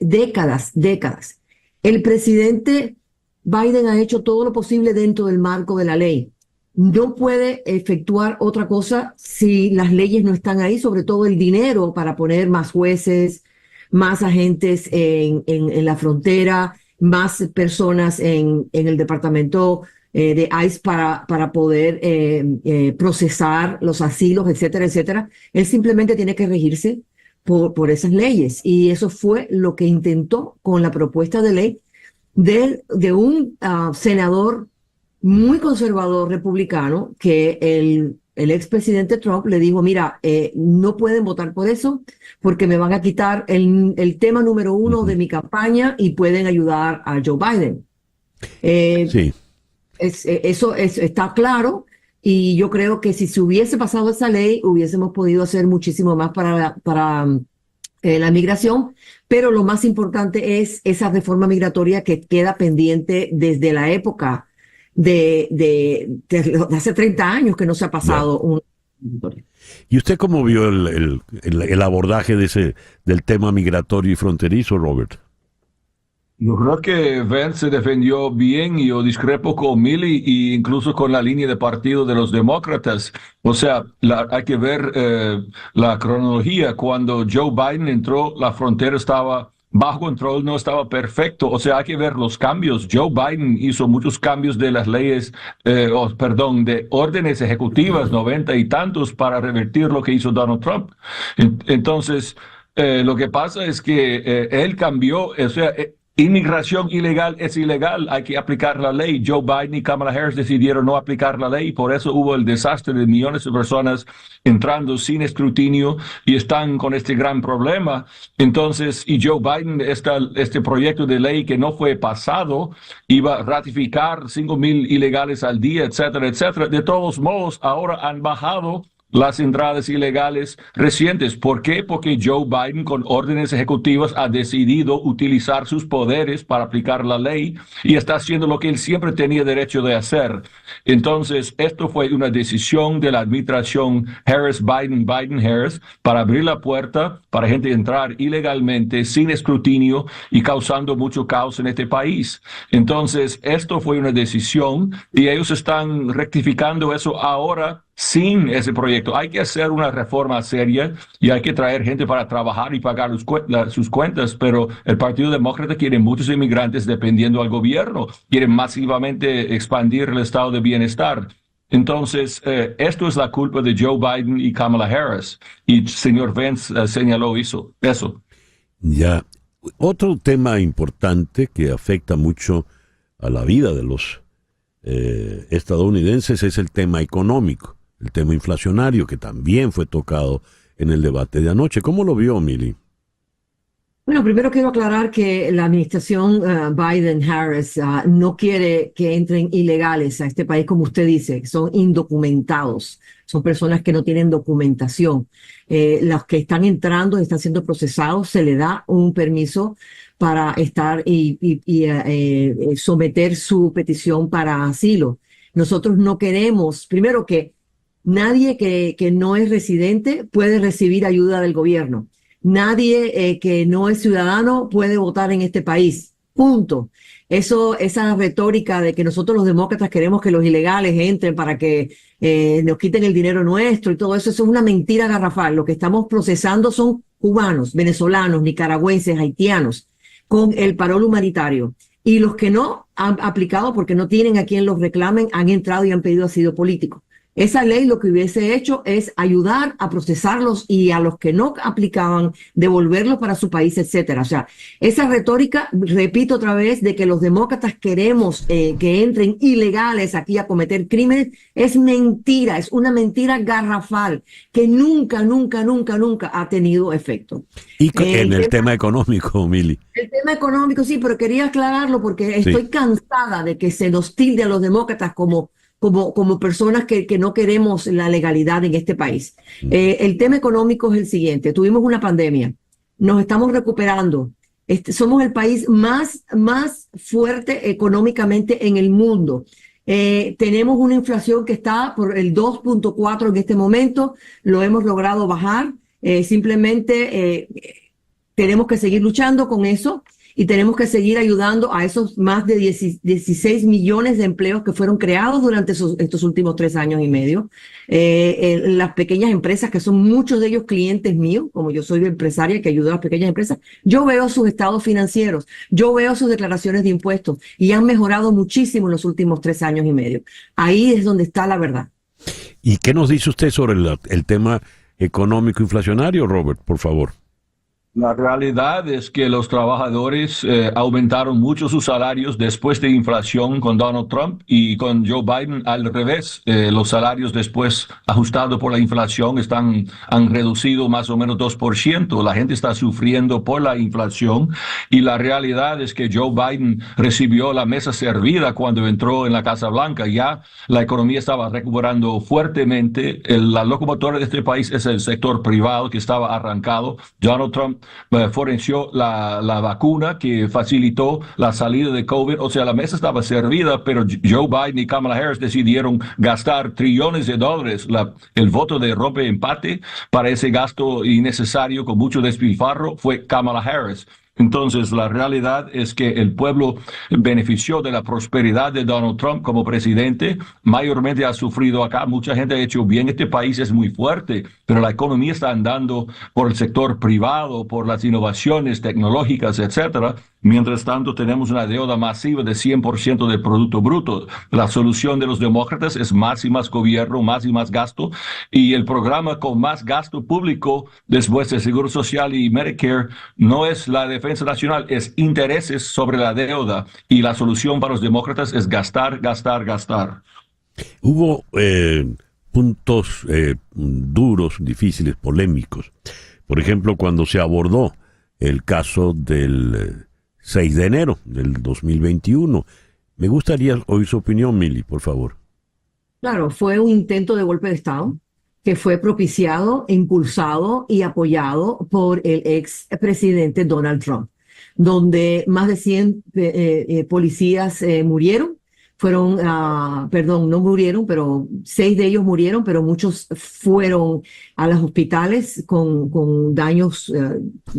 El presidente Biden ha hecho todo lo posible dentro del marco de la ley. No puede efectuar otra cosa si las leyes no están ahí, sobre todo el dinero para poner más jueces, más agentes en la frontera, más personas en el departamento de ICE para poder procesar los asilos, etcétera, etcétera. Él simplemente tiene que regirse por esas leyes. Y eso fue lo que intentó con la propuesta de ley de un senador muy conservador republicano que el expresidente Trump le dijo, mira, no pueden votar por eso porque me van a quitar el tema número uno de mi campaña y pueden ayudar a Joe Biden. Sí. Eso está claro. Y yo creo que si se hubiese pasado esa ley, hubiésemos podido hacer muchísimo más para la migración, pero lo más importante es esa reforma migratoria que queda pendiente desde la época de hace 30 años que no se ha pasado una migratoria. ¿Y usted cómo vio el abordaje del tema migratorio y fronterizo, Robert? Yo creo que Vance se defendió bien y yo discrepo con Milley e incluso con la línea de partido de los demócratas. O sea, hay que ver la cronología. Cuando Joe Biden entró, la frontera estaba bajo control, no estaba perfecto. O sea, hay que ver los cambios. Joe Biden hizo muchos cambios de las leyes, de órdenes ejecutivas, 90 y tantos, para revertir lo que hizo Donald Trump. Entonces, lo que pasa es que él cambió, o sea, inmigración ilegal es ilegal, hay que aplicar la ley. Joe Biden y Kamala Harris decidieron no aplicar la ley, por eso hubo el desastre de millones de personas entrando sin escrutinio y están con este gran problema. Entonces, y Joe Biden, este proyecto de ley que no fue pasado, iba a ratificar 5,000 ilegales al día, etcétera, etcétera. De todos modos, ahora han bajado las entradas ilegales recientes. ¿Por qué? Porque Joe Biden, con órdenes ejecutivas, ha decidido utilizar sus poderes para aplicar la ley y está haciendo lo que él siempre tenía derecho de hacer. Entonces, esto fue una decisión de la administración Harris-Biden-Biden-Harris para abrir la puerta para gente entrar ilegalmente, sin escrutinio y causando mucho caos en este país. Entonces, esto fue una decisión y ellos están rectificando eso ahora sin ese proyecto. Hay que hacer una reforma seria y hay que traer gente para trabajar y pagar sus cuentas, pero el Partido Demócrata quiere muchos inmigrantes dependiendo del gobierno, quiere masivamente expandir el estado de bienestar. Entonces, esto es la culpa de Joe Biden y Kamala Harris, y señor Vance señaló eso. Ya, otro tema importante que afecta mucho a la vida de los estadounidenses es el tema económico, el tema inflacionario, que también fue tocado en el debate de anoche. ¿Cómo lo vio, Mili? Bueno, primero quiero aclarar que la administración Biden-Harris no quiere que entren ilegales a este país, como usted dice, son indocumentados, son personas que no tienen documentación. Los que están entrando, están siendo procesados, se le da un permiso para estar y someter su petición para asilo. Nosotros no queremos, primero, que nadie que no es residente puede recibir ayuda del gobierno. Nadie que no es ciudadano puede votar en este país. Punto. Esa retórica de que nosotros los demócratas queremos que los ilegales entren para que nos quiten el dinero nuestro y todo eso, eso es una mentira garrafal. Lo que estamos procesando son cubanos, venezolanos, nicaragüenses, haitianos, con el parol humanitario. Y los que no han aplicado porque no tienen a quien los reclamen, han entrado y han pedido asilo político. Esa ley lo que hubiese hecho es ayudar a procesarlos y a los que no aplicaban, devolverlos para su país, etcétera. O sea, esa retórica, repito otra vez, de que los demócratas queremos que entren ilegales aquí a cometer crímenes, es mentira, es una mentira garrafal que nunca ha tenido efecto. Y en el tema económico, Mili. El tema económico, sí, pero quería aclararlo porque estoy cansada de que se nos tilde a los demócratas como personas que no queremos la legalidad en este país. El tema económico es el siguiente. Tuvimos una pandemia. Nos estamos recuperando. Somos el país más fuerte económicamente en el mundo. Tenemos una inflación que está por el 2.4 en este momento. Lo hemos logrado bajar. Simplemente tenemos que seguir luchando con eso. Y tenemos que seguir ayudando a esos más de 16 millones de empleos que fueron creados durante estos últimos 3 años y medio. Las pequeñas empresas, que son muchos de ellos clientes míos, como yo soy empresaria que ayuda a las pequeñas empresas, yo veo sus estados financieros, yo veo sus declaraciones de impuestos y han mejorado muchísimo en los últimos 3 años y medio. Ahí es donde está la verdad. ¿Y qué nos dice usted sobre el tema económico inflacionario, Robert, por favor? La realidad es que los trabajadores aumentaron mucho sus salarios después de inflación con Donald Trump, y con Joe Biden al revés. Los salarios después ajustados por la inflación han reducido más o menos 2%. La gente está sufriendo por la inflación y la realidad es que Joe Biden recibió la mesa servida cuando entró en la Casa Blanca. Ya la economía estaba recuperando fuertemente. La locomotora de este país es el sector privado que estaba arrancado. Donald Trump forneció la vacuna que facilitó la salida de COVID. O sea, la mesa estaba servida, pero Joe Biden y Kamala Harris decidieron gastar trillones de dólares. El voto de rompe-empate para ese gasto innecesario con mucho despilfarro fue Kamala Harris. Entonces, la realidad es que el pueblo benefició de la prosperidad de Donald Trump como presidente. Mayormente ha sufrido acá. Mucha gente ha hecho bien. Este país es muy fuerte, pero la economía está andando por el sector privado, por las innovaciones tecnológicas, etcétera. Mientras tanto, tenemos una deuda masiva de 100% del Producto Bruto. La solución de los demócratas es más y más gobierno, más y más gasto. Y el programa con más gasto público después de Seguro Social y Medicare no es la defensa nacional, es intereses sobre la deuda. Y la solución para los demócratas es gastar, gastar, gastar. Hubo puntos duros, difíciles, polémicos. Por ejemplo, cuando se abordó el caso del 6 de enero del 2021. Me gustaría oír su opinión, Mili, por favor. Claro, fue un intento de golpe de Estado. que fue propiciado, impulsado y apoyado por el ex presidente Donald Trump, donde más de 100 policías murieron. Fueron, perdón, no murieron, pero 6 de ellos murieron, pero muchos fueron a los hospitales con daños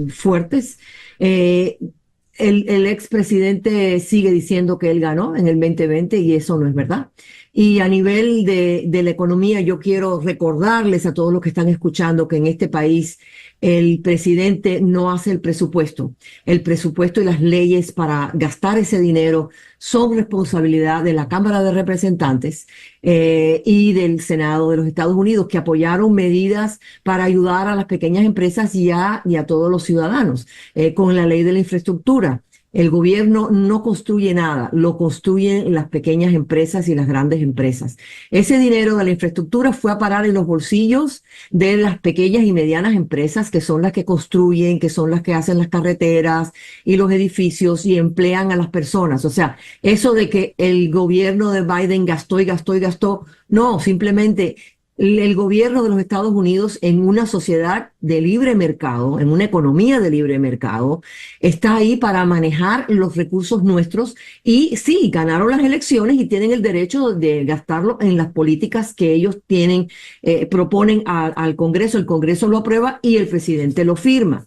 fuertes. El expresidente sigue diciendo que él ganó en el 2020 y eso no es verdad. Y a nivel de la economía, yo quiero recordarles a todos los que están escuchando que en este país el presidente no hace el presupuesto. El presupuesto y las leyes para gastar ese dinero son responsabilidad de la Cámara de Representantes y del Senado de los Estados Unidos, que apoyaron medidas para ayudar a las pequeñas empresas y a todos los ciudadanos con la ley de la infraestructura. El gobierno no construye nada, lo construyen las pequeñas empresas y las grandes empresas. Ese dinero de la infraestructura fue a parar en los bolsillos de las pequeñas y medianas empresas, que son las que construyen, que son las que hacen las carreteras y los edificios y emplean a las personas. O sea, eso de que el gobierno de Biden gastó y gastó y gastó, no, simplemente el gobierno de los Estados Unidos, en una sociedad de libre mercado, en una economía de libre mercado, está ahí para manejar los recursos nuestros y sí, ganaron las elecciones y tienen el derecho de gastarlo en las políticas que ellos tienen, proponen al Congreso. El Congreso lo aprueba y el presidente lo firma.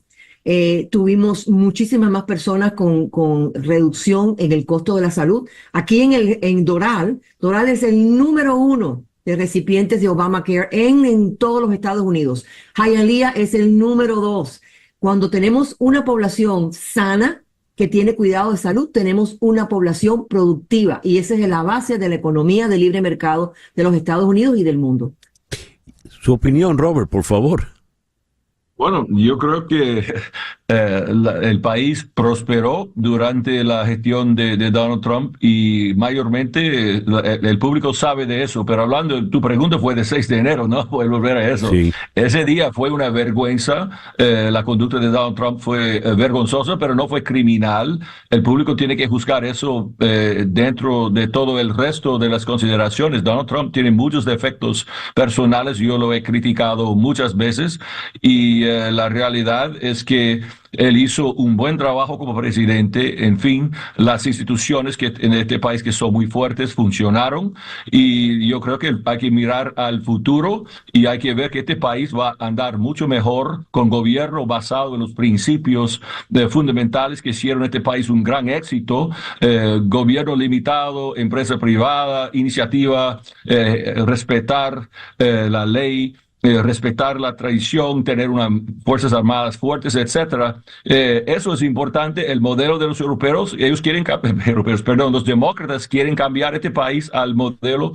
Tuvimos muchísimas más personas con reducción en el costo de la salud. Aquí en Doral es el número 1 de recipientes de Obamacare en todos los Estados Unidos. Hialeah es el número 2. Cuando tenemos una población sana que tiene cuidado de salud, tenemos una población productiva y esa es la base de la economía de libre mercado de los Estados Unidos y del mundo. Su opinión, Robert, por favor. Bueno, yo creo que el país prosperó durante la gestión de Donald Trump y mayormente el público sabe de eso, pero hablando, tu pregunta fue de 6 de enero, ¿no? Voy a volver a eso. Sí. Ese día fue una vergüenza, la conducta de Donald Trump fue vergonzosa, pero no fue criminal. El público tiene que juzgar eso dentro de todo el resto de las consideraciones. Donald Trump tiene muchos defectos personales, yo lo he criticado muchas veces y la realidad es que él hizo un buen trabajo como presidente. En fin, las instituciones que en este país que son muy fuertes funcionaron y yo creo que hay que mirar al futuro y hay que ver que este país va a andar mucho mejor con gobierno basado en los principios fundamentales que hicieron este país un gran éxito. Gobierno limitado, empresa privada, iniciativa, respetar la ley, respetar la tradición, tener unas fuerzas armadas fuertes, etcétera. Eso es importante. El modelo de los europeos, los demócratas quieren cambiar este país al modelo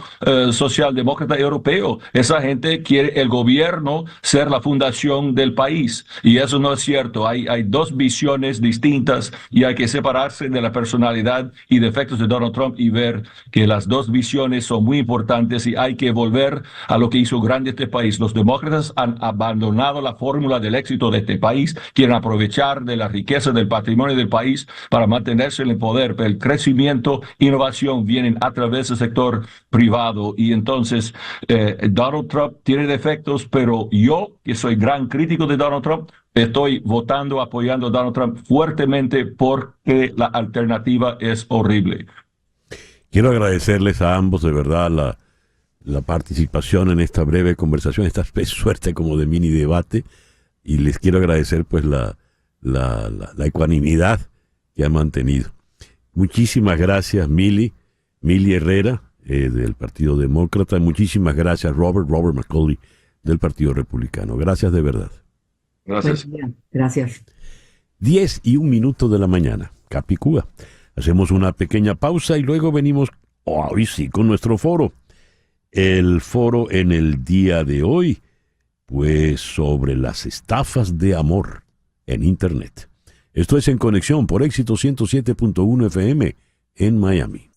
socialdemócrata europeo. Esa gente quiere el gobierno ser la fundación del país y eso no es cierto. Hay 2 visiones distintas y hay que separarse de la personalidad y defectos de Donald Trump y ver que las 2 visiones son muy importantes y hay que volver a lo que hizo grande este país. Los demócratas han abandonado la fórmula del éxito de este país, quieren aprovechar de la riqueza del patrimonio del país para mantenerse en el poder, pero el crecimiento, innovación vienen a través del sector privado y entonces Donald Trump tiene defectos, pero yo, que soy gran crítico de Donald Trump, estoy votando, apoyando a Donald Trump fuertemente porque la alternativa es horrible. Quiero agradecerles a ambos de verdad la participación en esta breve conversación, esta suerte como de mini debate, y les quiero agradecer pues la ecuanimidad que han mantenido. Muchísimas gracias, Mili Herrera, del Partido Demócrata. Muchísimas gracias, Robert McCauley, del Partido Republicano. Gracias de verdad. Gracias. Gracias. 10:01 de la mañana, Capicúa. Hacemos una pequeña pausa y luego venimos, hoy sí, con nuestro foro. El foro en el día de hoy, pues sobre las estafas de amor en Internet. Esto es En Conexión por Éxito 107.1 FM en Miami.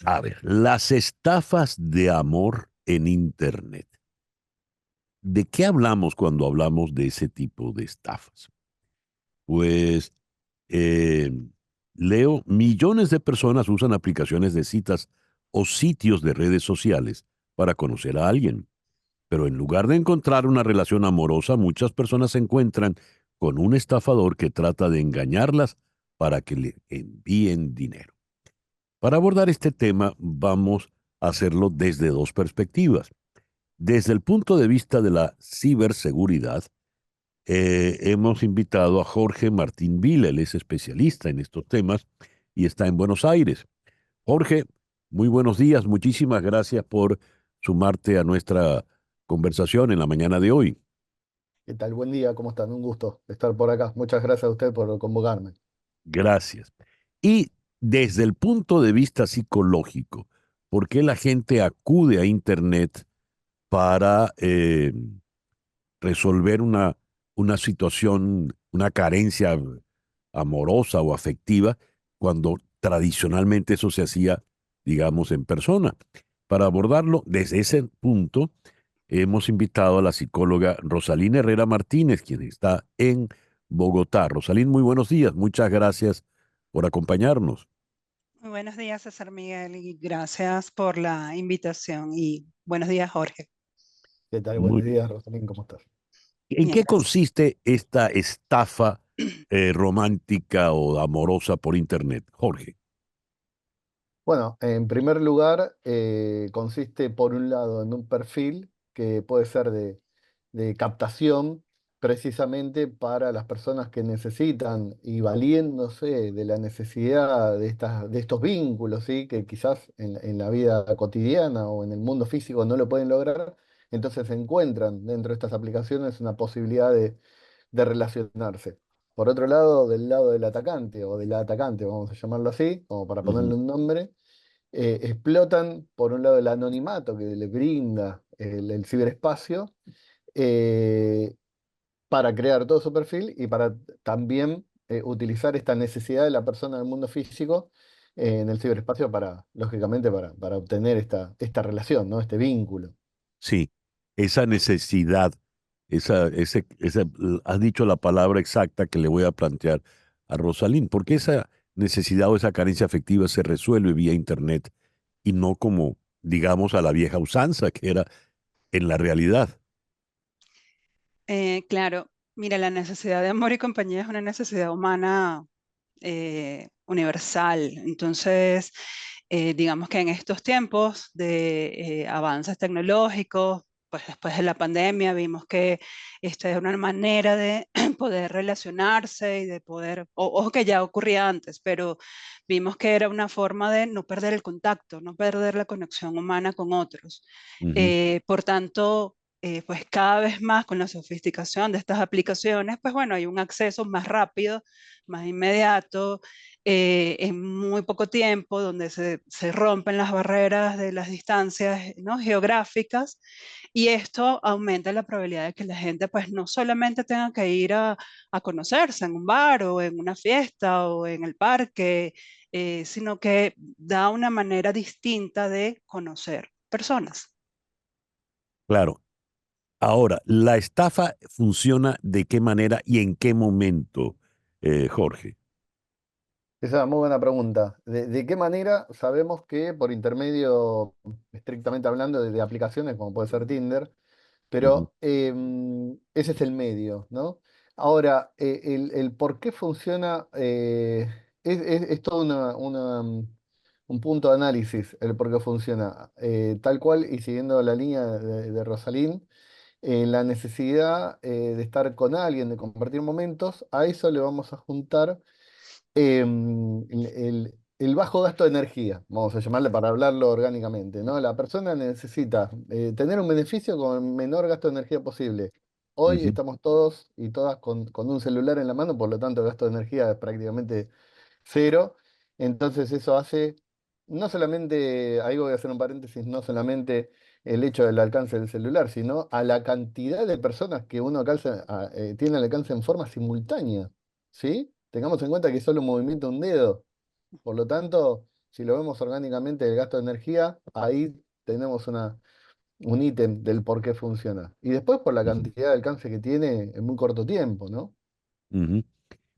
A ver, las estafas de amor en Internet. ¿De qué hablamos cuando hablamos de ese tipo de estafas? Pues, Leo, millones de personas usan aplicaciones de citas o sitios de redes sociales para conocer a alguien. Pero en lugar de encontrar una relación amorosa, muchas personas se encuentran con un estafador que trata de engañarlas para que le envíen dinero. Para abordar este tema, vamos a hacerlo desde dos perspectivas. Desde el punto de vista de la ciberseguridad, hemos invitado a Jorge Martín Vila. Él es especialista en estos temas y está en Buenos Aires. Jorge, muy buenos días. Muchísimas gracias por sumarte a nuestra conversación en la mañana de hoy. ¿Qué tal? Buen día, ¿cómo están? Un gusto estar por acá. Muchas gracias a usted por convocarme. Gracias. Y desde el punto de vista psicológico, ¿por qué la gente acude a Internet para resolver una situación, una carencia amorosa o afectiva, cuando tradicionalmente eso se hacía, digamos, en persona? Para abordarlo desde ese punto, hemos invitado a la psicóloga Rosalín Herrera Martínez, quien está en Bogotá. Rosalín, muy buenos días. Muchas gracias por acompañarnos. Muy buenos días, César Miguel, y gracias por la invitación. Y buenos días, Jorge. ¿Qué tal? Muy Buenos bien. días, Rosalín, ¿cómo estás? ¿En Bien, qué gracias. consiste esta estafa romántica o amorosa por Internet, Jorge? Bueno, en primer lugar, consiste por un lado en un perfil que puede ser de captación precisamente para las personas que necesitan y valiéndose de la necesidad de estos vínculos, ¿sí? Que quizás en la vida cotidiana o en el mundo físico no lo pueden lograr, entonces encuentran dentro de estas aplicaciones una posibilidad de relacionarse. Por otro lado, del lado del atacante o de la atacante, vamos a llamarlo así, como para ponerle Ujú. un nombre, explotan por un lado el anonimato que le brinda el ciberespacio, eh, para crear todo su perfil y para también utilizar esta necesidad de la persona del mundo físico en el ciberespacio para, lógicamente, para obtener esta relación, ¿no? Este vínculo. Sí, esa necesidad, has dicho la palabra exacta que le voy a plantear a Rosalín, porque esa necesidad o esa carencia afectiva se resuelve vía Internet y no como, digamos, a la vieja usanza que era en la realidad. Claro, mira, la necesidad de amor y compañía es una necesidad humana universal. Entonces, digamos que en estos tiempos de avances tecnológicos, pues después de la pandemia vimos que esta es una manera de poder relacionarse y de poder, ojo que ya ocurría antes, pero vimos que era una forma de no perder el contacto, no perder la conexión humana con otros. Ujú, Por tanto, pues cada vez más con la sofisticación de estas aplicaciones, pues bueno, hay un acceso más rápido, más inmediato, en muy poco tiempo, donde se rompen las barreras de las distancias, ¿no? Geográficas, y esto aumenta la probabilidad de que la gente pues no solamente tenga que ir a conocerse en un bar o en una fiesta o en el parque, sino que da una manera distinta de conocer personas. claro. Ahora, ¿la estafa funciona de qué manera y en qué momento, Jorge? Esa es una muy buena pregunta. ¿De qué manera sabemos que por intermedio, estrictamente hablando, de aplicaciones como puede ser Tinder, Ujú, pero ese es el medio, ¿no? Ahora, el por qué funciona, es todo un punto de análisis el por qué funciona. Tal cual, y siguiendo la línea de Rosalín, la necesidad de estar con alguien, de compartir momentos, a eso le vamos a juntar el bajo gasto de energía, vamos a llamarle para hablarlo orgánicamente, ¿no? La persona necesita tener un beneficio con el menor gasto de energía posible. Hoy ujú, estamos todos y todas con un celular en la mano, por lo tanto el gasto de energía es prácticamente cero. Entonces eso hace, no solamente, ahí voy a hacer un paréntesis, no solamente el hecho del alcance del celular, sino a la cantidad de personas que uno tiene al alcance en forma simultánea, ¿sí? Tengamos en cuenta que es solo un movimiento de un dedo. Por lo tanto, si lo vemos orgánicamente el gasto de energía, ahí tenemos un ítem del por qué funciona. Y después por la ujú, cantidad de alcance que tiene en muy corto tiempo, ¿no? ujú.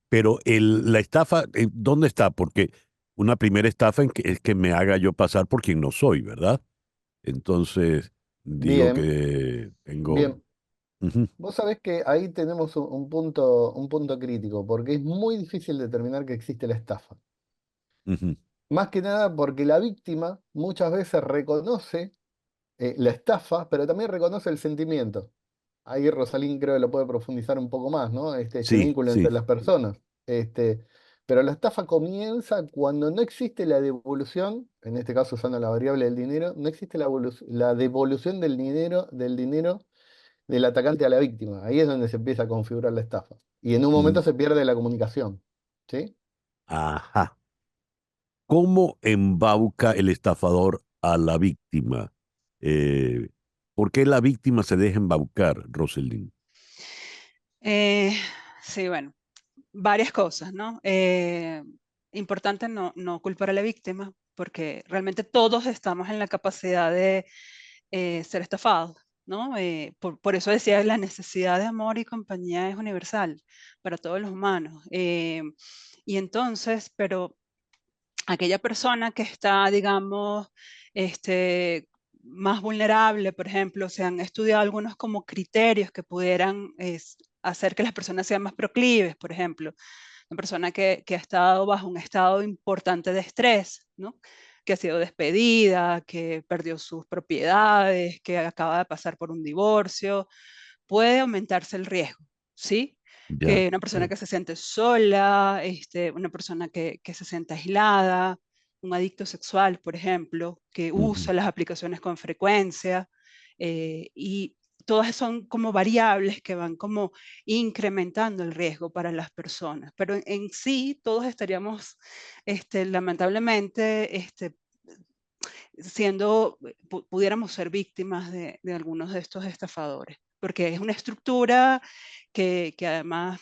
Pero la estafa, ¿dónde está? Porque una primera estafa es que me haga yo pasar por quien no soy, ¿verdad? Entonces digo Bien, que tengo... bien. Ujú, Vos sabés que ahí tenemos un punto crítico, porque es muy difícil determinar que existe la estafa. ujú. Más que nada porque la víctima muchas veces reconoce la estafa, pero también reconoce el sentimiento. Ahí Rosalín creo que lo puede profundizar un poco más, ¿no? Este Sí, vínculo entre sí. las personas. Pero la estafa comienza cuando no existe la devolución, en este caso usando la variable del dinero, no existe la devolución del dinero del atacante a la víctima. Ahí es donde se empieza a configurar la estafa. Y en un Mm, momento se pierde la comunicación. ¿Sí? ajá. ¿Cómo embauca el estafador a la víctima? Eh, ¿Por qué la víctima se deja embaucar, Rosalind? Eh, sí, bueno, varias cosas, ¿no? Importante no culpar a la víctima, porque realmente todos estamos en la capacidad de ser estafados, ¿no? Por eso decía, la necesidad de amor y compañía es universal para todos los humanos. Y entonces, pero aquella persona que está, digamos, más vulnerable, por ejemplo, se han estudiado algunos como criterios que pudieran hacer que las personas sean más proclives, por ejemplo, una persona que ha estado bajo un estado importante de estrés, ¿no? Que ha sido despedida, que perdió sus propiedades, que acaba de pasar por un divorcio, puede aumentarse el riesgo, ¿sí? Ya. Que una persona que se siente sola, una persona que se siente aislada, un adicto sexual, por ejemplo, que Ujú, usa las aplicaciones con frecuencia, y todas son como variables que van como incrementando el riesgo para las personas. Pero en sí, todos estaríamos, lamentablemente, pudiéramos ser víctimas de algunos de estos estafadores, porque es una estructura que además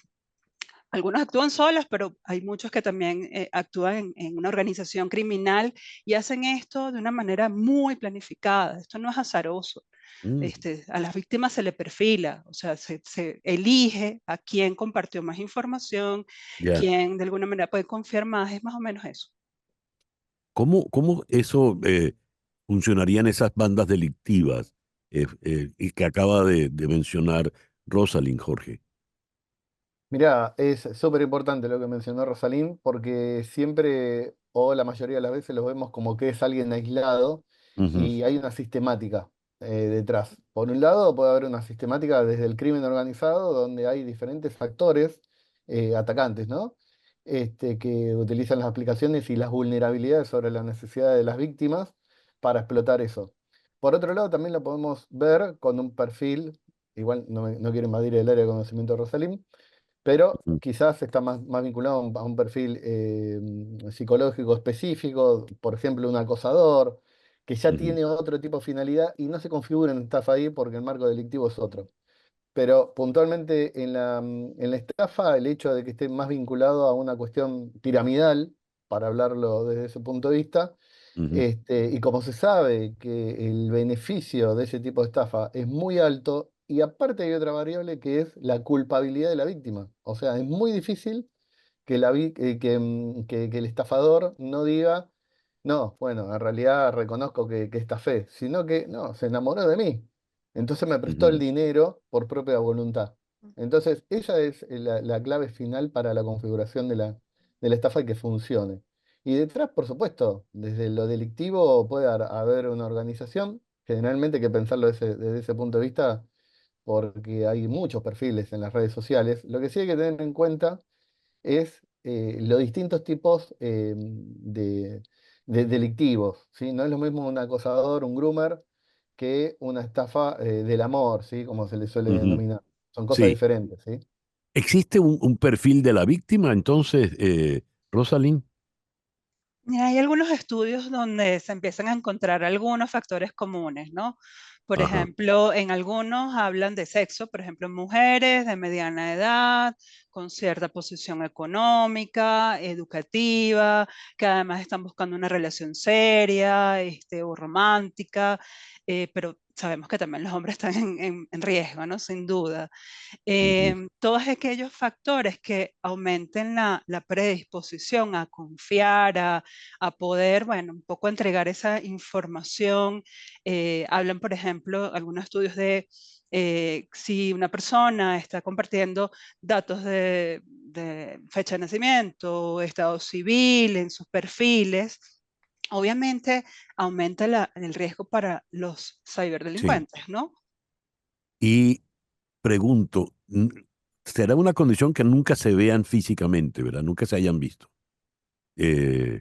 algunos actúan solos, pero hay muchos que también actúan en una organización criminal y hacen esto de una manera muy planificada. Esto no es azaroso. mm, A las víctimas se le perfila, o sea, se elige a quién compartió más información, ya. quién de alguna manera puede confiar más, es más o menos eso. ¿Cómo eso funcionarían esas bandas delictivas y que acaba de mencionar Rosalind, Jorge? Mirá, es súper importante lo que mencionó Rosalín, porque siempre, o la mayoría de las veces, los vemos como que es alguien aislado Ujú, y hay una sistemática detrás. Por un lado, puede haber una sistemática desde el crimen organizado, donde hay diferentes factores atacantes, ¿no? Que utilizan las aplicaciones y las vulnerabilidades sobre la necesidad de las víctimas para explotar eso. Por otro lado, también lo podemos ver con un perfil, igual no quiero invadir el área de conocimiento de Rosalín, pero ujú, quizás está más vinculado a un perfil psicológico específico, por ejemplo, un acosador, que ya ujú, tiene otro tipo de finalidad y no se configura en estafa ahí porque el marco delictivo es otro. Pero puntualmente en la estafa, el hecho de que esté más vinculado a una cuestión piramidal, para hablarlo desde ese punto de vista, ujú, y como se sabe que el beneficio de ese tipo de estafa es muy alto, y aparte hay otra variable que es la culpabilidad de la víctima. O sea, es muy difícil que, que el estafador no diga, no, bueno, en realidad reconozco que estafé, sino que, no, se enamoró de mí. Entonces me prestó el ujú, dinero por propia voluntad. Entonces, esa es la clave final para la configuración de la estafa y que funcione. Y detrás, por supuesto, desde lo delictivo puede haber una organización, generalmente hay que pensarlo desde ese punto de vista, porque hay muchos perfiles en las redes sociales. Lo que sí hay que tener en cuenta es los distintos tipos de delictivos, ¿sí? No es lo mismo un acosador, un groomer, que una estafa del amor, ¿sí? Como se le suele ujú. denominar. Son cosas Sí. diferentes, ¿sí? ¿Existe un perfil de la víctima entonces, Rosalind? Y hay algunos estudios donde se empiezan a encontrar algunos factores comunes, ¿no? Por Ajá. ejemplo, en algunos hablan de sexo, por ejemplo, mujeres de mediana edad, con cierta posición económica, educativa, que además están buscando una relación seria, o romántica, pero sabemos que también los hombres están en riesgo, ¿no? Sin duda. Ujú. Todos aquellos factores que aumenten la predisposición a confiar, a poder, bueno, un poco entregar esa información. Hablan, por ejemplo, algunos estudios de si una persona está compartiendo datos de fecha de nacimiento, estado civil en sus perfiles, obviamente aumenta el riesgo para los Sí. ciberdelincuentes, ¿no? Y pregunto, será una condición que nunca se vean físicamente, ¿verdad? Nunca se hayan visto.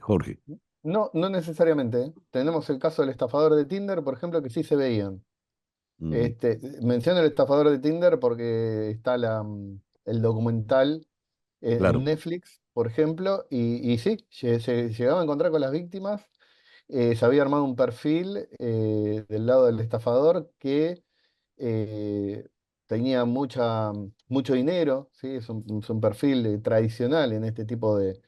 Jorge. No, no necesariamente, ¿eh? Tenemos el caso del estafador de Tinder, por ejemplo, que sí se veían. Mm, Menciono el estafador de Tinder porque está el documental en claro. Netflix, por ejemplo, y sí, se llegaba a encontrar con las víctimas. Se había armado un perfil del lado del estafador que eh, tenía mucho dinero, ¿sí? Es un perfil tradicional en este tipo de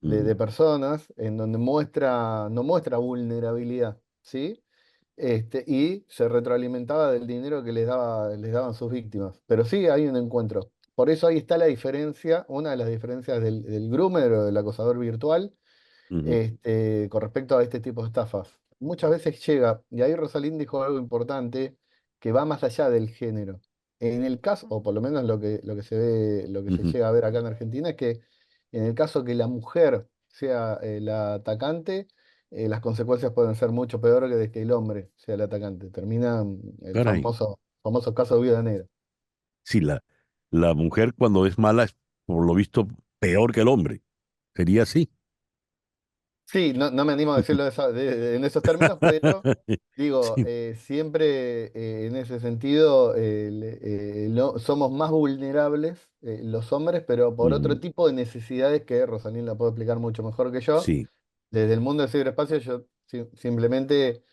Ujú, personas, en donde no muestra vulnerabilidad, ¿sí? Y se retroalimentaba del dinero que les daban sus víctimas. Pero sí hay un encuentro. Por eso ahí está la diferencia, una de las diferencias del groomer o del acosador virtual, ujú, con respecto a este tipo de estafas. Muchas veces llega, y ahí Rosalind dijo algo importante, que va más allá del género. En el caso, o por lo menos lo que se ve, lo que se ujú. llega a ver acá en Argentina, es que en el caso que la mujer sea la atacante, las consecuencias pueden ser mucho peor que de que el hombre sea el atacante. Termina el Caray. famoso caso de Viuda Negra. Sí, la mujer cuando es mala es por lo visto peor que el hombre. Sería así. Sí, no me animo a decirlo en esos términos, pero digo, Sí. siempre en ese sentido somos más vulnerables los hombres, pero por otro Ujú, tipo de necesidades que Rosalín la puede explicar mucho mejor que yo. sí. Desde el mundo del ciberespacio, yo simplemente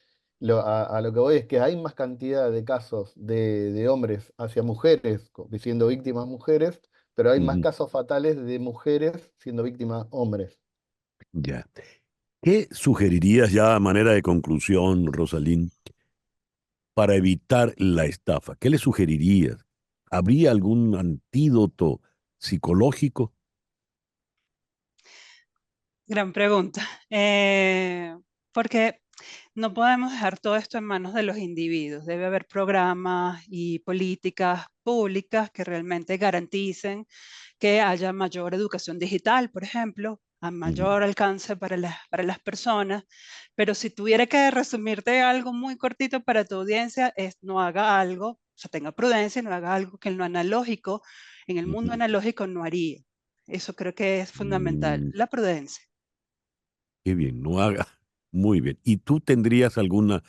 a lo que voy es que hay más cantidad de casos de hombres hacia mujeres siendo víctimas mujeres, pero hay más Ujú, casos fatales de mujeres siendo víctimas hombres. ya. ¿Qué sugerirías ya a manera de conclusión, Rosalín, para evitar la estafa? ¿Qué le sugerirías? ¿Habría algún antídoto psicológico? Gran pregunta. Porque no podemos dejar todo esto en manos de los individuos. Debe haber programas y políticas públicas que realmente garanticen que haya mayor educación digital, por ejemplo, a Ujú, mayor alcance para las personas. Pero si tuviera que resumirte algo muy cortito para tu audiencia, es no haga algo, o sea, tenga prudencia, no haga algo que en lo analógico, en el mundo ujú. analógico no haría. Eso creo que es fundamental, Mm, la prudencia. qué bien, no haga. Muy bien. ¿Y tú tendrías algún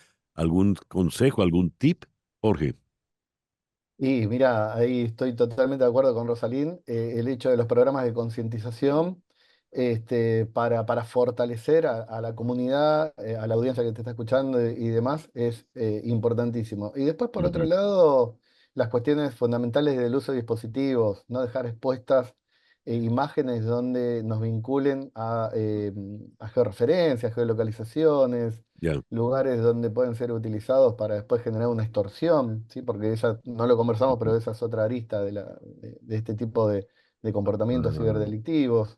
consejo, algún tip, Jorge? Y mira, ahí estoy totalmente de acuerdo con Rosalín. El hecho de los programas de concientización para fortalecer a la comunidad, a la audiencia que te está escuchando y demás, es importantísimo. Y después, por otro Ujú, lado, las cuestiones fundamentales del uso de dispositivos, no dejar expuestas imágenes donde nos vinculen a georreferencias, geolocalizaciones, ya. lugares donde pueden ser utilizados para después generar una extorsión, ¿sí? Porque esa, no lo conversamos, pero Ujú. esa es otra arista de este tipo de comportamientos Ah, ciberdelictivos.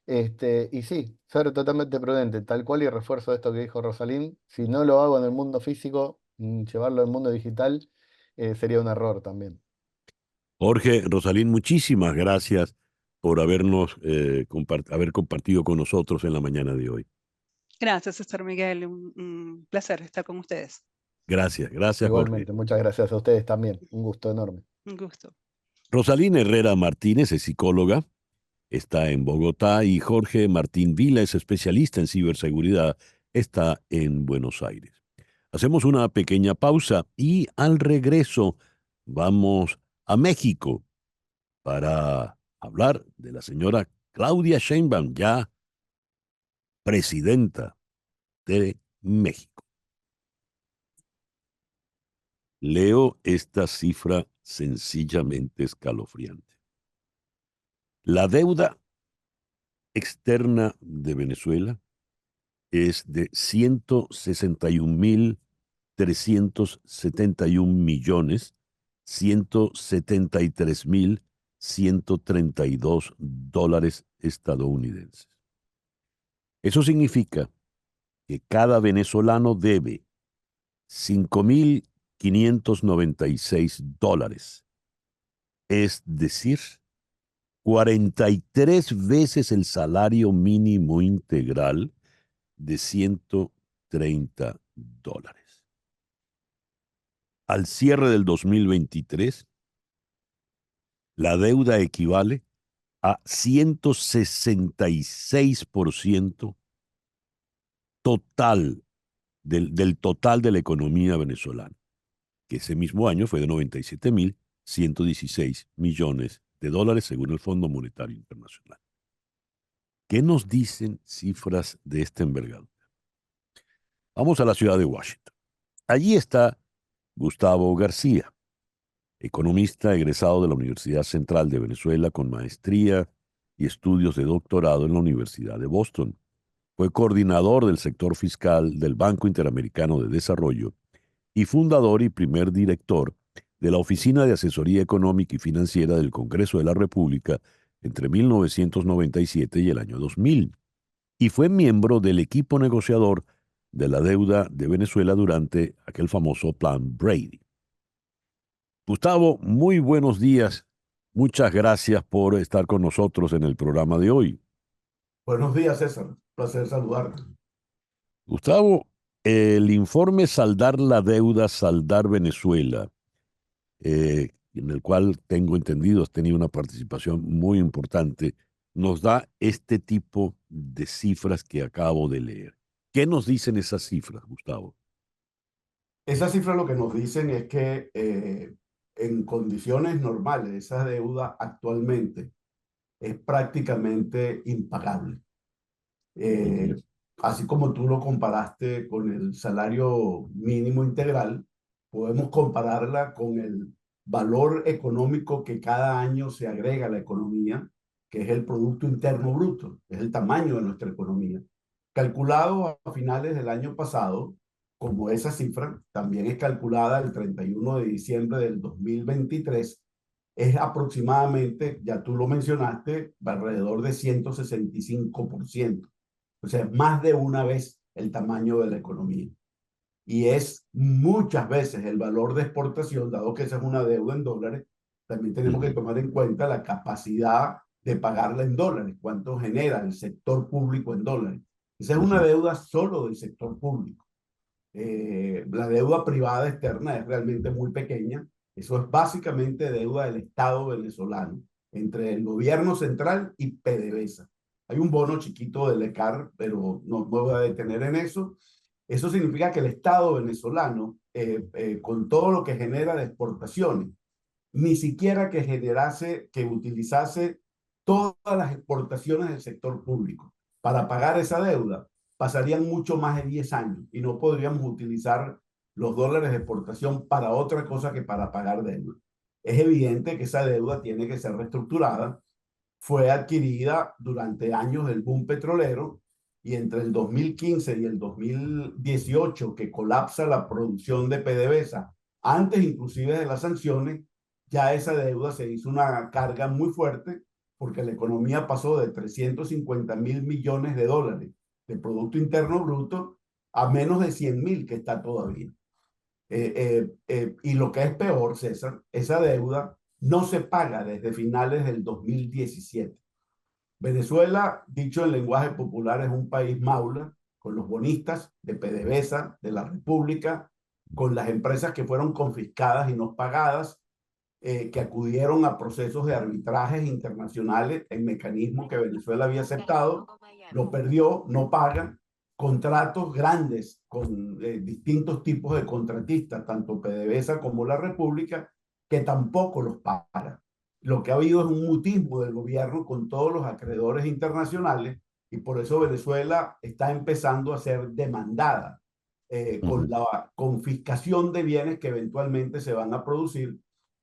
Y sí, ser totalmente prudente, tal cual, y refuerzo esto que dijo Rosalín, si no lo hago en el mundo físico, llevarlo al mundo digital sería un error también. Jorge, Rosalín, muchísimas gracias por haber compartido con nosotros en la mañana de hoy. Gracias, César Miguel. Un placer estar con ustedes. Gracias, gracias, Jorge. Igualmente, muchas gracias a ustedes también, un gusto enorme. Un gusto. Rosalín Herrera Martínez es psicóloga, está en Bogotá y Jorge Martín Vila es especialista en ciberseguridad, está en Buenos Aires. Hacemos una pequeña pausa y al regreso vamos a México para hablar de la señora Claudia Sheinbaum, ya presidenta de México. Leo esta cifra sencillamente escalofriante. La deuda externa de Venezuela es de $371.173.132 estadounidenses. Eso significa que cada venezolano debe $5.596, es decir, 43 veces el salario mínimo integral de $130. Al cierre del 2023, la deuda equivale a 166% total del total de la economía venezolana, que ese mismo año fue de $97.116 millones según el Fondo Monetario Internacional. ¿Qué nos dicen cifras de esta envergadura? Vamos a la ciudad de Washington. Allí está Gustavo García, economista egresado de la Universidad Central de Venezuela con maestría y estudios de doctorado en la Universidad de Boston. Fue coordinador del sector fiscal del Banco Interamericano de Desarrollo y fundador y primer director de la Oficina de Asesoría Económica y Financiera del Congreso de la República entre 1997 y el año 2000. Y fue miembro del equipo negociador de la deuda de Venezuela durante aquel famoso Plan Brady. Gustavo, muy buenos días. Muchas gracias por estar con nosotros en el programa de hoy. Buenos días, César. Placer saludarte. Gustavo, el informe Saldar la Deuda, Saldar Venezuela, en el cual tengo entendido has tenido una participación muy importante, nos da este tipo de cifras que acabo de leer. ¿Qué nos dicen esas cifras, Gustavo? Esas cifras lo que nos dicen es que en condiciones normales esa deuda actualmente es prácticamente impagable. Así como tú lo comparaste con el salario mínimo integral, podemos compararla con el valor económico que cada año se agrega a la economía, que es el Producto Interno Bruto, es el tamaño de nuestra economía. Calculado a finales del año pasado, como esa cifra también es calculada el 31 de diciembre del 2023, es aproximadamente, ya tú lo mencionaste, alrededor de 165%. O sea, más de una vez el tamaño de la economía. Y es muchas veces el valor de exportación, dado que esa es una deuda en dólares, también tenemos que tomar en cuenta la capacidad de pagarla en dólares, cuánto genera el sector público en dólares. Esa es una deuda solo del sector público. La deuda privada externa es realmente muy pequeña. Eso es básicamente deuda del Estado venezolano entre el gobierno central y PDVSA. Hay un bono chiquito del ECAR, pero no me voy a detener en eso. Eso significa que el Estado venezolano, con todo lo que genera de exportaciones, ni siquiera que utilizase todas las exportaciones del sector público para pagar esa deuda, pasarían mucho más de 10 años y no podríamos utilizar los dólares de exportación para otra cosa que para pagar deuda. Es evidente que esa deuda tiene que ser reestructurada. Fue adquirida durante años del boom petrolero y entre el 2015 y el 2018, que colapsa la producción de PDVSA, antes inclusive de las sanciones, ya esa deuda se hizo una carga muy fuerte porque la economía pasó de 350.000 millones de dólares de Producto Interno Bruto a menos de 100.000 que está todavía. Y lo que es peor, César, esa deuda no se paga desde finales del 2017. Venezuela, dicho en lenguaje popular, es un país maula, con los bonistas de PDVSA, de la República, con las empresas que fueron confiscadas y no pagadas, que acudieron a procesos de arbitrajes internacionales en mecanismos que Venezuela había aceptado, lo perdió, no pagan, contratos grandes con distintos tipos de contratistas, tanto PDVSA como la República, que tampoco los pagan. Lo que ha habido es un mutismo del gobierno con todos los acreedores internacionales y por eso Venezuela está empezando a ser demandada con la confiscación de bienes que eventualmente se van a producir.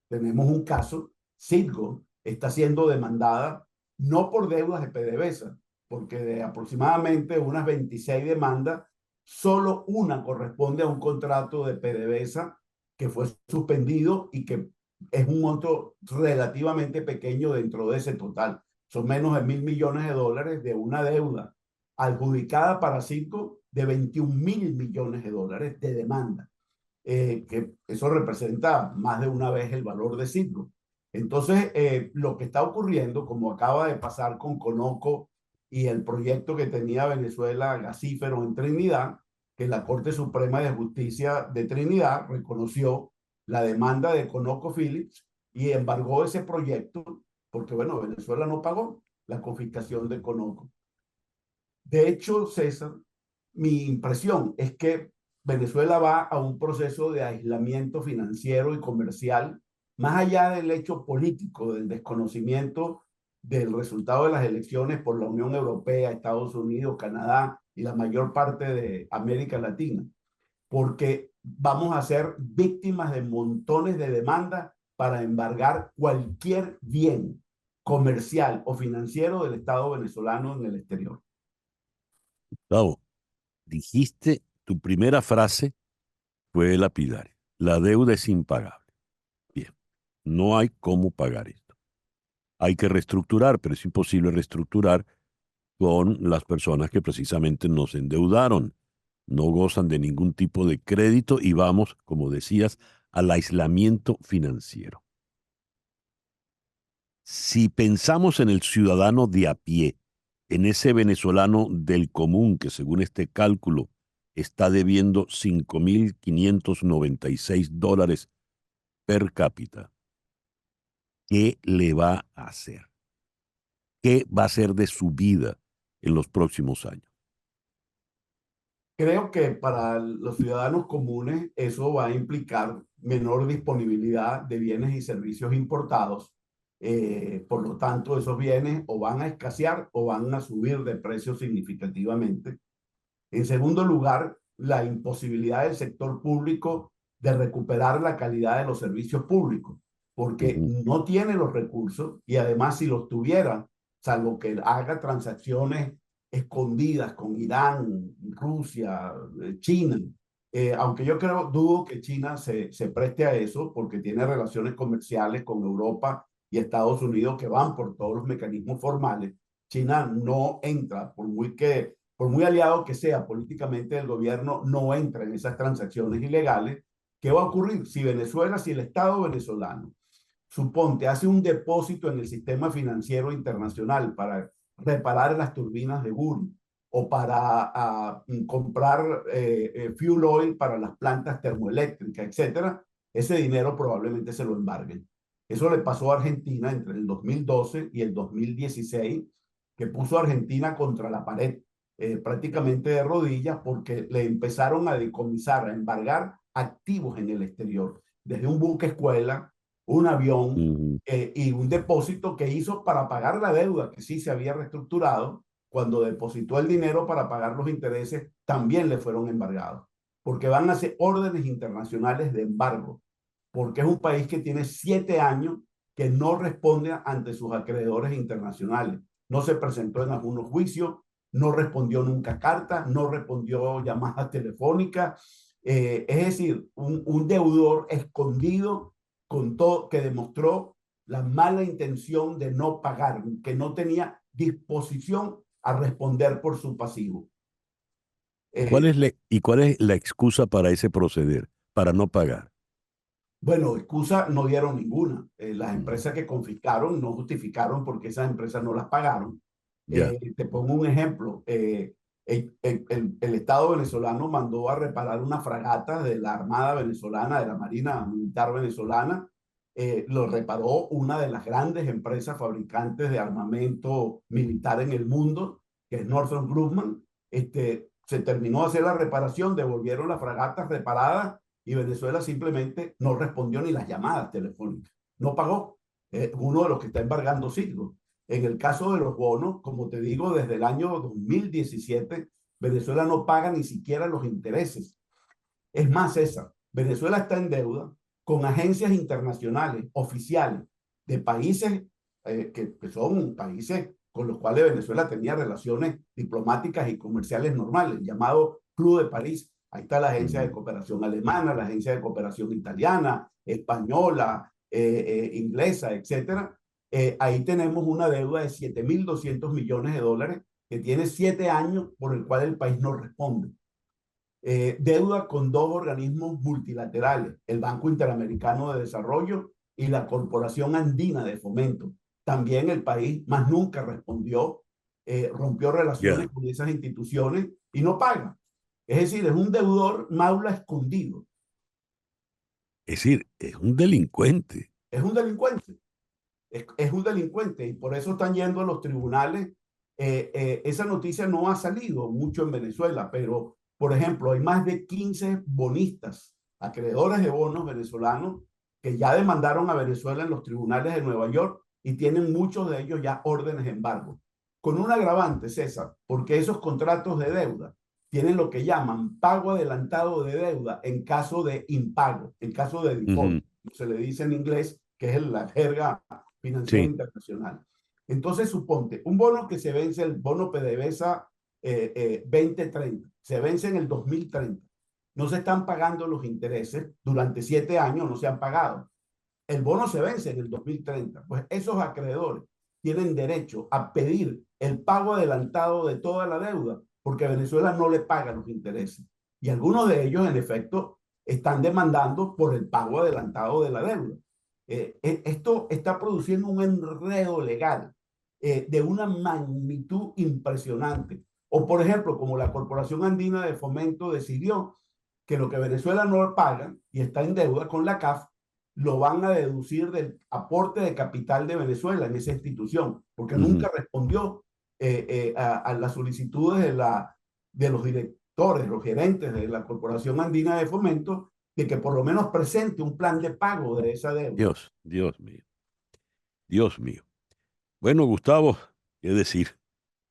Tenemos un caso, Citgo está siendo demandada no por deudas de PDVSA, porque de aproximadamente unas 26 demandas, solo una corresponde a un contrato de PDVSA que fue suspendido y que es un monto relativamente pequeño dentro de ese total. Son menos de $1.000 millones de una deuda adjudicada para Citgo de $21.000 millones de demanda, que eso representa más de una vez el valor de Citgo. Entonces, lo que está ocurriendo, como acaba de pasar con Conoco y el proyecto que tenía Venezuela gasífero en Trinidad, que la Corte Suprema de Justicia de Trinidad reconoció la demanda de ConocoPhillips y embargó ese proyecto porque, bueno, Venezuela no pagó la confiscación de Conoco. De hecho, César, mi impresión es que Venezuela va a un proceso de aislamiento financiero y comercial, más allá del hecho político, del desconocimiento del resultado de las elecciones por la Unión Europea, Estados Unidos, Canadá y la mayor parte de América Latina, porque vamos a ser víctimas de montones de demandas para embargar cualquier bien comercial o financiero del Estado venezolano en el exterior. Gustavo, dijiste, tu primera frase fue lapidaria. La deuda es impagable. Bien, no hay cómo pagar esto. Hay que reestructurar, pero es imposible reestructurar con las personas que precisamente nos endeudaron. No gozan de ningún tipo de crédito y vamos, como decías, al aislamiento financiero. Si pensamos en el ciudadano de a pie, en ese venezolano del común que según este cálculo está debiendo $5.596 per cápita, ¿qué le va a hacer? ¿Qué va a hacer de su vida en los próximos años? Creo que para los ciudadanos comunes eso va a implicar menor disponibilidad de bienes y servicios importados. Por lo tanto, esos bienes o van a escasear o van a subir de precio significativamente. En segundo lugar, la imposibilidad del sector público de recuperar la calidad de los servicios públicos, porque no tiene los recursos y además si los tuviera, salvo que haga transacciones escondidas con Irán, Rusia, China, aunque yo dudo que China se preste a eso porque tiene relaciones comerciales con Europa y Estados Unidos que van por todos los mecanismos formales. China no entra, por muy aliado que sea políticamente del gobierno, no entra en esas transacciones ilegales. ¿Qué va a ocurrir? Si el Estado venezolano, suponte, hace un depósito en el sistema financiero internacional para reparar las turbinas de Guri o para comprar fuel oil para las plantas termoeléctricas, etcétera, ese dinero probablemente se lo embarguen. Eso le pasó a Argentina entre el 2012 y el 2016, que puso a Argentina contra la pared, prácticamente de rodillas, porque le empezaron a decomisar, a embargar activos en el exterior, desde un buque escuela, un avión y un depósito que hizo para pagar la deuda, que sí se había reestructurado. Cuando depositó el dinero para pagar los intereses, también le fueron embargados, porque van a hacer órdenes internacionales de embargo, porque es un país que tiene 7 años que no responde ante sus acreedores internacionales. No se presentó en algunos juicios, no respondió nunca cartas, no respondió llamadas telefónicas. Es decir, un deudor escondido con todo, que demostró la mala intención de no pagar, que no tenía disposición a responder por su pasivo. ¿Cuál es la excusa para ese proceder, para no pagar? Bueno, excusa no dieron ninguna. Las empresas que confiscaron no justificaron porque esas empresas no las pagaron. Te pongo un ejemplo. El Estado venezolano mandó a reparar una fragata de la Armada venezolana, de la Marina Militar venezolana. Lo reparó una de las grandes empresas fabricantes de armamento militar en el mundo, que es Northrop Grumman. Se terminó de hacer la reparación, devolvieron las fragatas reparadas y Venezuela simplemente no respondió ni las llamadas telefónicas. No pagó. Uno de los que está embargando Citgo. En el caso de los bonos, como te digo, desde el año 2017, Venezuela no paga ni siquiera los intereses. Es más, César, Venezuela está en deuda con agencias internacionales oficiales de países que son países con los cuales Venezuela tenía relaciones diplomáticas y comerciales normales, llamado Club de París. Ahí está la agencia de cooperación alemana, la agencia de cooperación italiana, española, inglesa, etcétera. Ahí tenemos una deuda de 7.200 millones de dólares que tiene 7 años por el cual el país no responde. Deuda con 2 organismos multilaterales, el Banco Interamericano de Desarrollo y la Corporación Andina de Fomento. También el país más nunca respondió, rompió relaciones con esas instituciones y no paga. Es decir, es un deudor maula escondido. Es decir, es un delincuente. Es un delincuente. Es un delincuente y por eso están yendo a los tribunales. Esa noticia no ha salido mucho en Venezuela, pero, por ejemplo, hay más de 15 bonistas, acreedores de bonos venezolanos, que ya demandaron a Venezuela en los tribunales de Nueva York y tienen muchos de ellos ya órdenes de embargo. Con un agravante, César, porque esos contratos de deuda tienen lo que llaman pago adelantado de deuda en caso de impago, en caso de default. Se le dice en inglés, que es la jerga financiera internacional. Entonces, suponte, un bono que se vence, el bono PDVSA 2030, se vence en el 2030. No se están pagando los intereses, durante 7 años no se han pagado. El bono se vence en el 2030. Pues esos acreedores tienen derecho a pedir el pago adelantado de toda la deuda, porque Venezuela no le paga los intereses. Y algunos de ellos, en efecto, están demandando por el pago adelantado de la deuda. Esto está produciendo un enredo legal de una magnitud impresionante. O, por ejemplo, como la Corporación Andina de Fomento decidió que lo que Venezuela no paga y está en deuda con la CAF, lo van a deducir del aporte de capital de Venezuela en esa institución, porque nunca respondió a las solicitudes de los directores, los gerentes de la Corporación Andina de Fomento, de que por lo menos presente un plan de pago de esa deuda. Dios mío. Dios mío. Bueno, Gustavo, qué decir,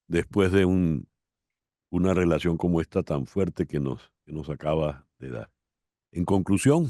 después de una relación como esta tan fuerte que nos acaba de dar. En conclusión.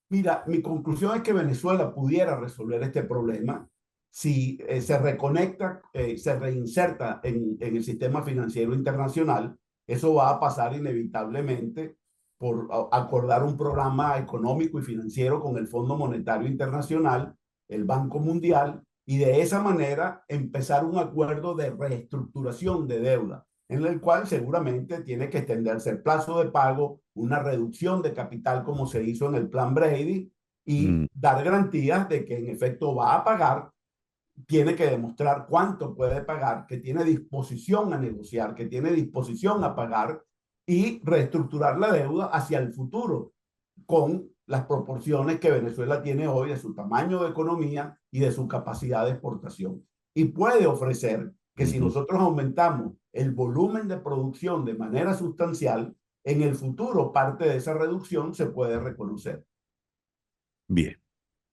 Mira, mi conclusión es que Venezuela pudiera resolver este problema si se reconecta, se reinserta en el sistema financiero internacional. Eso va a pasar inevitablemente por acordar un programa económico y financiero con el Fondo Monetario Internacional, el Banco Mundial, y de esa manera empezar un acuerdo de reestructuración de deuda, en el cual seguramente tiene que extenderse el plazo de pago, una reducción de capital como se hizo en el Plan Brady, y dar garantías de que en efecto va a pagar, tiene que demostrar cuánto puede pagar, que tiene disposición a negociar, que tiene disposición a pagar y reestructurar la deuda hacia el futuro con las proporciones que Venezuela tiene hoy de su tamaño de economía y de su capacidad de exportación. Y puede ofrecer que si nosotros aumentamos el volumen de producción de manera sustancial, en el futuro parte de esa reducción se puede reconocer. Bien.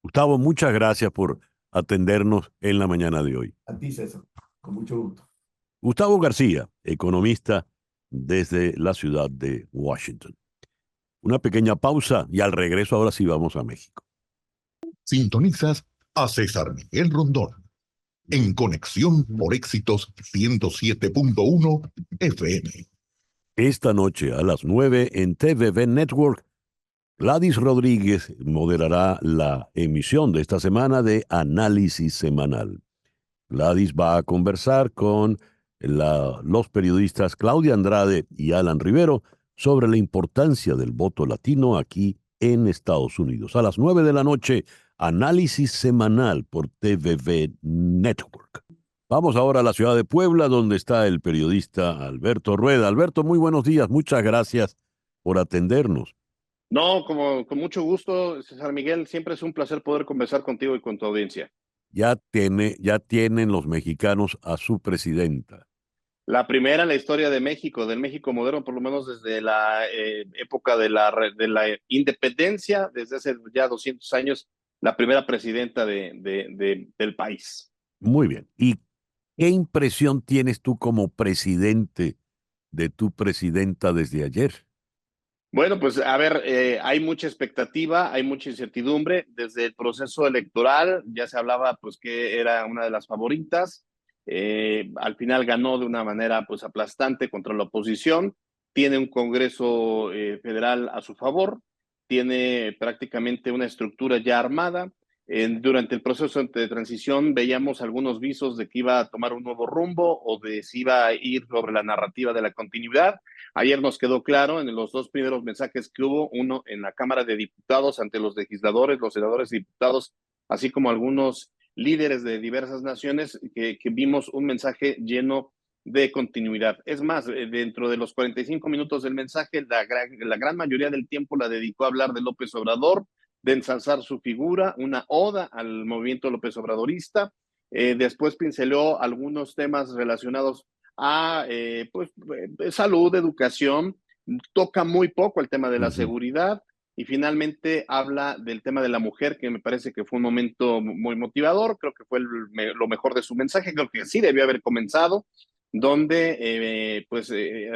Gustavo, muchas gracias por atendernos en la mañana de hoy. A ti, César, con mucho gusto. Gustavo García, economista desde la ciudad de Washington. Una pequeña pausa y al regreso ahora sí vamos a México. Sintonizas a César Miguel Rondón en Conexión por Éxitos 107.1 FM. Esta noche a las 9 en TVV Network, Gladys Rodríguez moderará la emisión de esta semana de Análisis Semanal. Gladys va a conversar con los periodistas Claudia Andrade y Alan Rivero sobre la importancia del voto latino aquí en Estados Unidos. A las 9 de la noche, Análisis Semanal por TVV Network. Vamos ahora a la ciudad de Puebla, donde está el periodista Alberto Rueda. Alberto, muy buenos días. Muchas gracias por atendernos. No, con mucho gusto, César Miguel. Siempre es un placer poder conversar contigo y con tu audiencia. Ya tienen los mexicanos a su presidenta. La primera en la historia de México, del México moderno, por lo menos desde la época de la independencia, desde hace ya 200 años, la primera presidenta del país. Muy bien. ¿Y qué impresión tienes tú como presidente de tu presidenta desde ayer? Bueno, pues a ver, hay mucha expectativa, hay mucha incertidumbre. Desde el proceso electoral ya se hablaba pues que era una de las favoritas. Al final ganó de una manera pues aplastante contra la oposición. Tiene un Congreso federal a su favor, tiene prácticamente una estructura ya armada. Durante el proceso de transición veíamos algunos visos de que iba a tomar un nuevo rumbo o de si iba a ir sobre la narrativa de la continuidad. Ayer nos quedó claro en los dos primeros mensajes que hubo, uno en la Cámara de Diputados ante los legisladores, los senadores y diputados, así como algunos líderes de diversas naciones, que vimos un mensaje lleno de continuidad. Es más, dentro de los 45 minutos del mensaje, la gran mayoría del tiempo la dedicó a hablar de López Obrador, de ensalzar su figura, una oda al movimiento López Obradorista. Después pinceló algunos temas relacionados a salud, educación, toca muy poco el tema de la seguridad y finalmente habla del tema de la mujer, que me parece que fue un momento muy motivador, creo que fue lo mejor de su mensaje, creo que sí debió haber comenzado, donde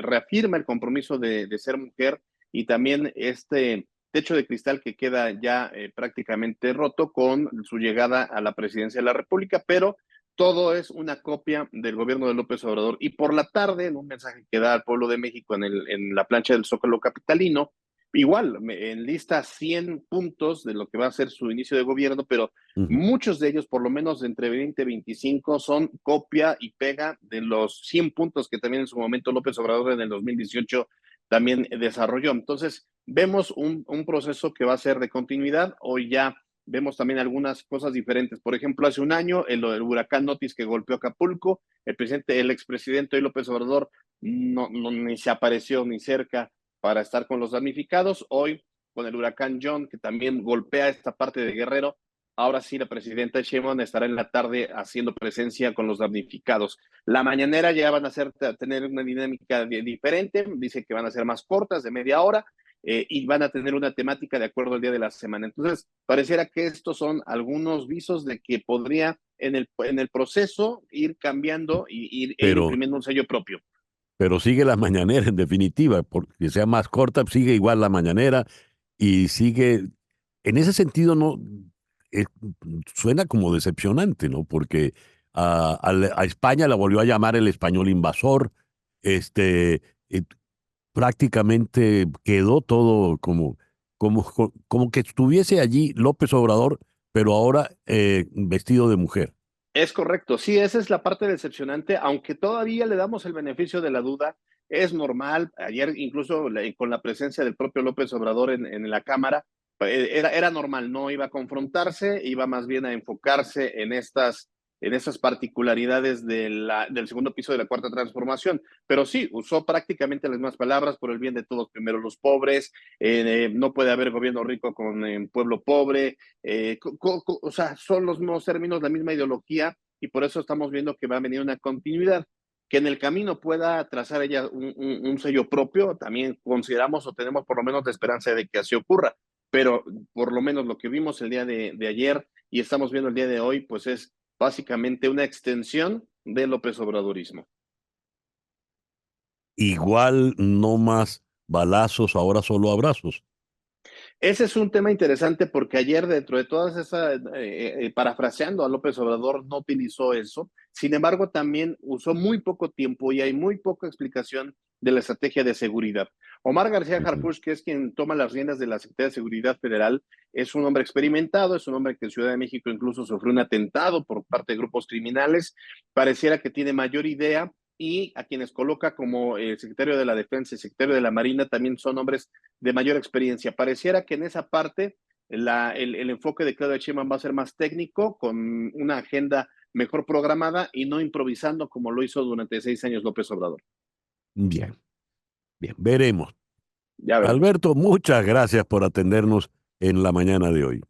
reafirma el compromiso de ser mujer y también este techo de cristal que queda ya prácticamente roto con su llegada a la presidencia de la República, pero todo es una copia del gobierno de López Obrador. Y por la tarde, en un mensaje que da al pueblo de México en la plancha del Zócalo capitalino, igual, enlista 100 puntos de lo que va a ser su inicio de gobierno, pero muchos de ellos, por lo menos entre 20 y 25, son copia y pega de los 100 puntos que también en su momento López Obrador en el 2018 también desarrolló. Entonces, vemos un proceso que va a ser de continuidad. Hoy ya vemos también algunas cosas diferentes. Por ejemplo, hace un año, el huracán Otis que golpeó Acapulco, el expresidente López Obrador ni se apareció ni cerca para estar con los damnificados. Hoy, con el huracán John, que también golpea esta parte de Guerrero, ahora sí la presidenta Sheinbaum estará en la tarde haciendo presencia con los damnificados. La mañanera ya van a tener una dinámica diferente, dice que van a ser más cortas, de media hora, y van a tener una temática de acuerdo al día de la semana. Entonces, pareciera que estos son algunos visos de que podría en el proceso ir cambiando y ir imprimiendo un sello propio. Pero sigue la mañanera, en definitiva, porque sea más corta, sigue igual la mañanera y sigue. En ese sentido, no suena como decepcionante, ¿no? Porque a España la volvió a llamar el español invasor, prácticamente quedó todo como que estuviese allí López Obrador, pero ahora vestido de mujer. Es correcto, sí, esa es la parte decepcionante, aunque todavía le damos el beneficio de la duda, es normal. Ayer incluso con la presencia del propio López Obrador en la Cámara, era normal, no iba a confrontarse, iba más bien a enfocarse en estas particularidades del segundo piso de la Cuarta Transformación. Pero sí, usó prácticamente las mismas palabras: por el bien de todos, primero los pobres, no puede haber gobierno rico con pueblo pobre, o sea, son los mismos términos, la misma ideología, y por eso estamos viendo que va a venir una continuidad. Que en el camino pueda trazar ella un sello propio, también consideramos o tenemos por lo menos la esperanza de que así ocurra, pero por lo menos lo que vimos el día de ayer y estamos viendo el día de hoy, pues es básicamente una extensión del López Obradorismo. Igual, no más balazos, ahora solo abrazos. Ese es un tema interesante porque ayer, dentro de todas esas, parafraseando a López Obrador, no utilizó eso. Sin embargo, también usó muy poco tiempo y hay muy poca explicación de la estrategia de seguridad. Omar García Harfuch, que es quien toma las riendas de la Secretaría de Seguridad Federal, es un hombre experimentado, es un hombre que en Ciudad de México incluso sufrió un atentado por parte de grupos criminales. Pareciera que tiene mayor idea, y a quienes coloca como secretario de la Defensa y secretario de la Marina también son hombres de mayor experiencia. Pareciera que en esa parte el enfoque de Claudia Sheinbaum va a ser más técnico, con una agenda mejor programada y no improvisando como lo hizo durante 6 años López Obrador. Bien, veremos. Ya veremos. Alberto, muchas gracias por atendernos en la mañana de hoy.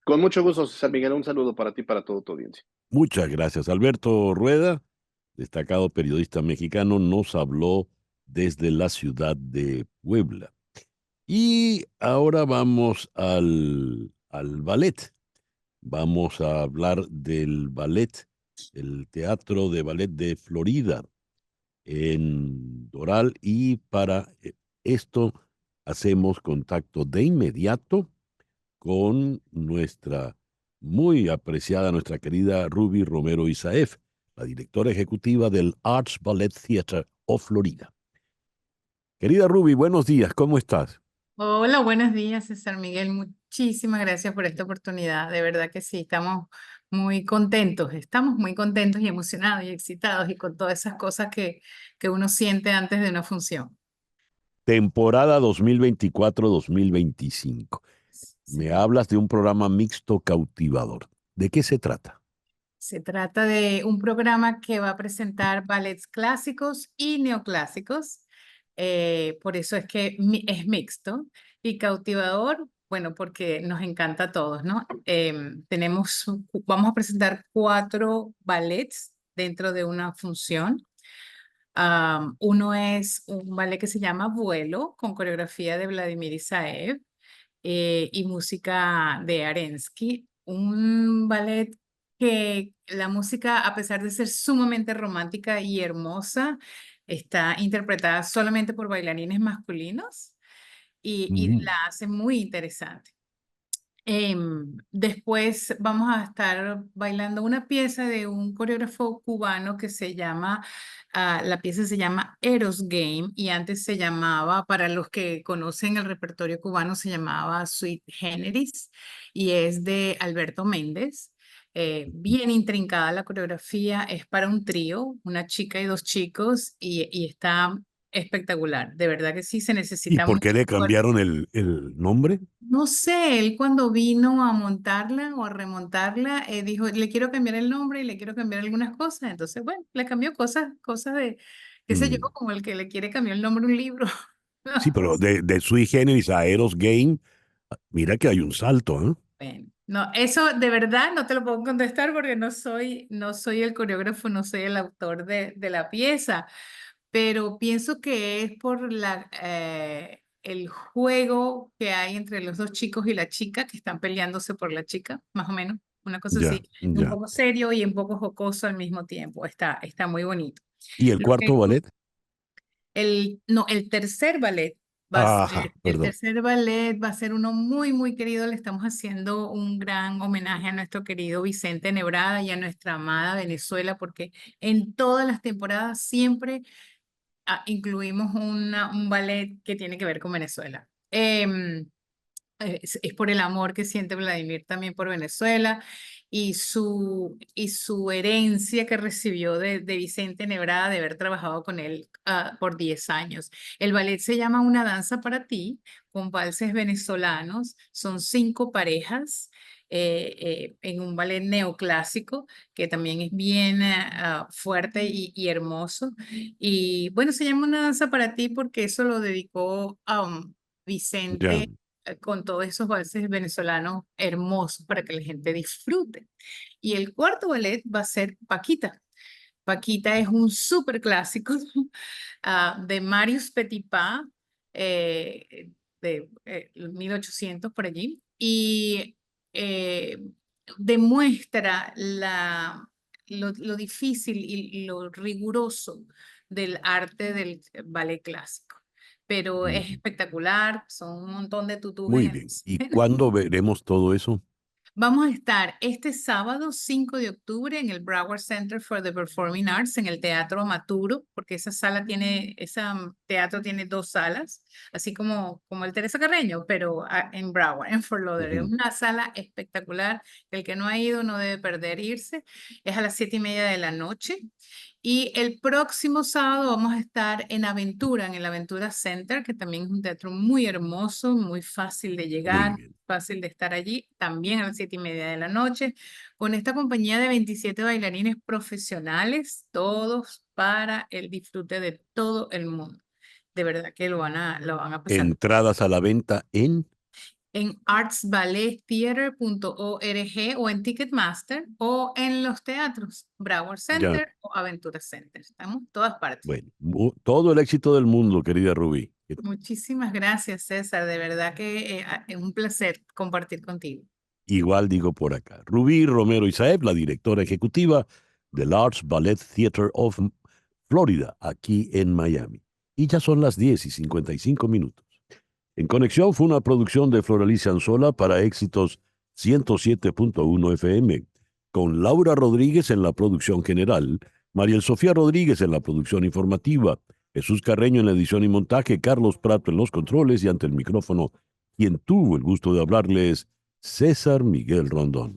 Con mucho gusto, César Miguel, un saludo para ti y para toda tu audiencia. Muchas gracias. Alberto Rueda, destacado periodista mexicano, nos habló desde la ciudad de Puebla. Y ahora vamos al ballet. Vamos a hablar del ballet, el Teatro de Ballet de Florida, en Doral. Y para esto hacemos contacto de inmediato con nuestra muy apreciada, nuestra querida Ruby Romero Isaef, la directora ejecutiva del Arts Ballet Theatre of Florida. Querida Ruby, buenos días, ¿cómo estás? Hola, buenos días, César Miguel. Muchísimas gracias por esta oportunidad. De verdad que sí, estamos muy contentos y emocionados y excitados y con todas esas cosas que uno siente antes de una función. Temporada 2024-2025. Me hablas de un programa mixto cautivador. ¿De qué se trata? Se trata de un programa que va a presentar ballets clásicos y neoclásicos. Por eso es que es mixto y cautivador, bueno, porque nos encanta a todos, ¿no? Vamos a presentar 4 ballets dentro de una función. Uno es un ballet que se llama Vuelo, con coreografía de Vladimir Isaev y música de Arensky. Un ballet que la música, a pesar de ser sumamente romántica y hermosa, está interpretada solamente por bailarines masculinos y la hace muy interesante. Después vamos a estar bailando una pieza de un coreógrafo cubano que se llama, la pieza se llama Eros Game y antes se llamaba, para los que conocen el repertorio cubano, se llamaba Sui Generis y es de Alberto Méndez. Bien intrincada la coreografía, es para un trío, una chica y 2 chicos y está espectacular. De verdad que sí se ¿Y necesita por qué le mucho esfuerzo. cambiaron el nombre? No sé, él cuando vino a montarla o a remontarla, dijo, le quiero cambiar el nombre y le quiero cambiar algunas cosas. Entonces, bueno, le cambió cosas de, qué sé yo, Mm, como el que le quiere cambiar el nombre a un libro. Sí, pero de Sui Generis a Eros Game, mira que hay un salto, ¿eh? Bueno, no, eso de verdad no te lo puedo contestar porque no soy el coreógrafo, no soy el autor de la pieza, pero pienso que es por el juego que hay entre los 2 chicos y la chica que están peleándose por la chica, más o menos, una cosa Ya, así, un ya. poco serio y un poco jocoso al mismo tiempo. Está muy bonito. ¿Y el Lo que cuarto ballet? no, el tercer ballet Ajá, el perdón. tercer ballet va a ser uno muy, muy querido. Le estamos haciendo un gran homenaje a nuestro querido Vicente Nebrada y a nuestra amada Venezuela, porque en todas las temporadas siempre incluimos un ballet que tiene que ver con Venezuela. Es por el amor que siente Vladimir también por Venezuela y su herencia que recibió de Vicente Nebrada de haber trabajado con él por 10 años. El ballet se llama Una danza para ti, con valses venezolanos. Son 5 parejas en un ballet neoclásico que también es bien fuerte y hermoso. Y bueno, se llama Una danza para ti porque eso lo dedicó a Ya. Vicente con todos esos valses venezolanos hermosos para que la gente disfrute. Y el cuarto ballet va a ser Paquita. Paquita es un súper clásico de Marius Petipa, de 1800 por allí, y demuestra lo difícil y lo riguroso del arte del ballet clásico. Pero es Mm, espectacular, son un montón de tutúes Muy en bien. ¿Y escena. cuándo veremos todo eso? Vamos a estar este sábado 5 de octubre en el Broward Center for the Performing Arts, en el Teatro Amaturo, porque ese teatro tiene 2 salas, así como el Teresa Carreño, pero en Broward, en Fort Lauderdale. Es Ujú. una sala espectacular. El que no ha ido no debe perder irse. Es a las 7:30 de la noche. Y el próximo sábado vamos a estar en Aventura, en el Aventura Center, que también es un teatro muy hermoso, muy fácil de Muy llegar, bien. fácil de estar allí, también a las 7:30 de la noche, con esta compañía de 27 bailarines profesionales, todos para el disfrute de todo el mundo. De verdad que lo van a pasar Entradas a la venta en artsballettheater.org o en Ticketmaster o en los teatros, Broward ya. Center o Aventura Center. Estamos en todas partes. Bueno, todo el éxito del mundo, querida Rubí. Muchísimas gracias, César. De verdad que es un placer compartir contigo. Igual digo por acá. Rubí Romero Isaeb, la directora ejecutiva del Arts Ballet Theatre of Florida, aquí en Miami. Y ya son las 10:55. En Conexión fue una producción de Floralicia Anzola para Éxitos 107.1 FM, con Laura Rodríguez en la producción general, Mariel Sofía Rodríguez en la producción informativa, Jesús Carreño en la edición y montaje, Carlos Prato en los controles y ante el micrófono, quien tuvo el gusto de hablarles, César Miguel Rondón.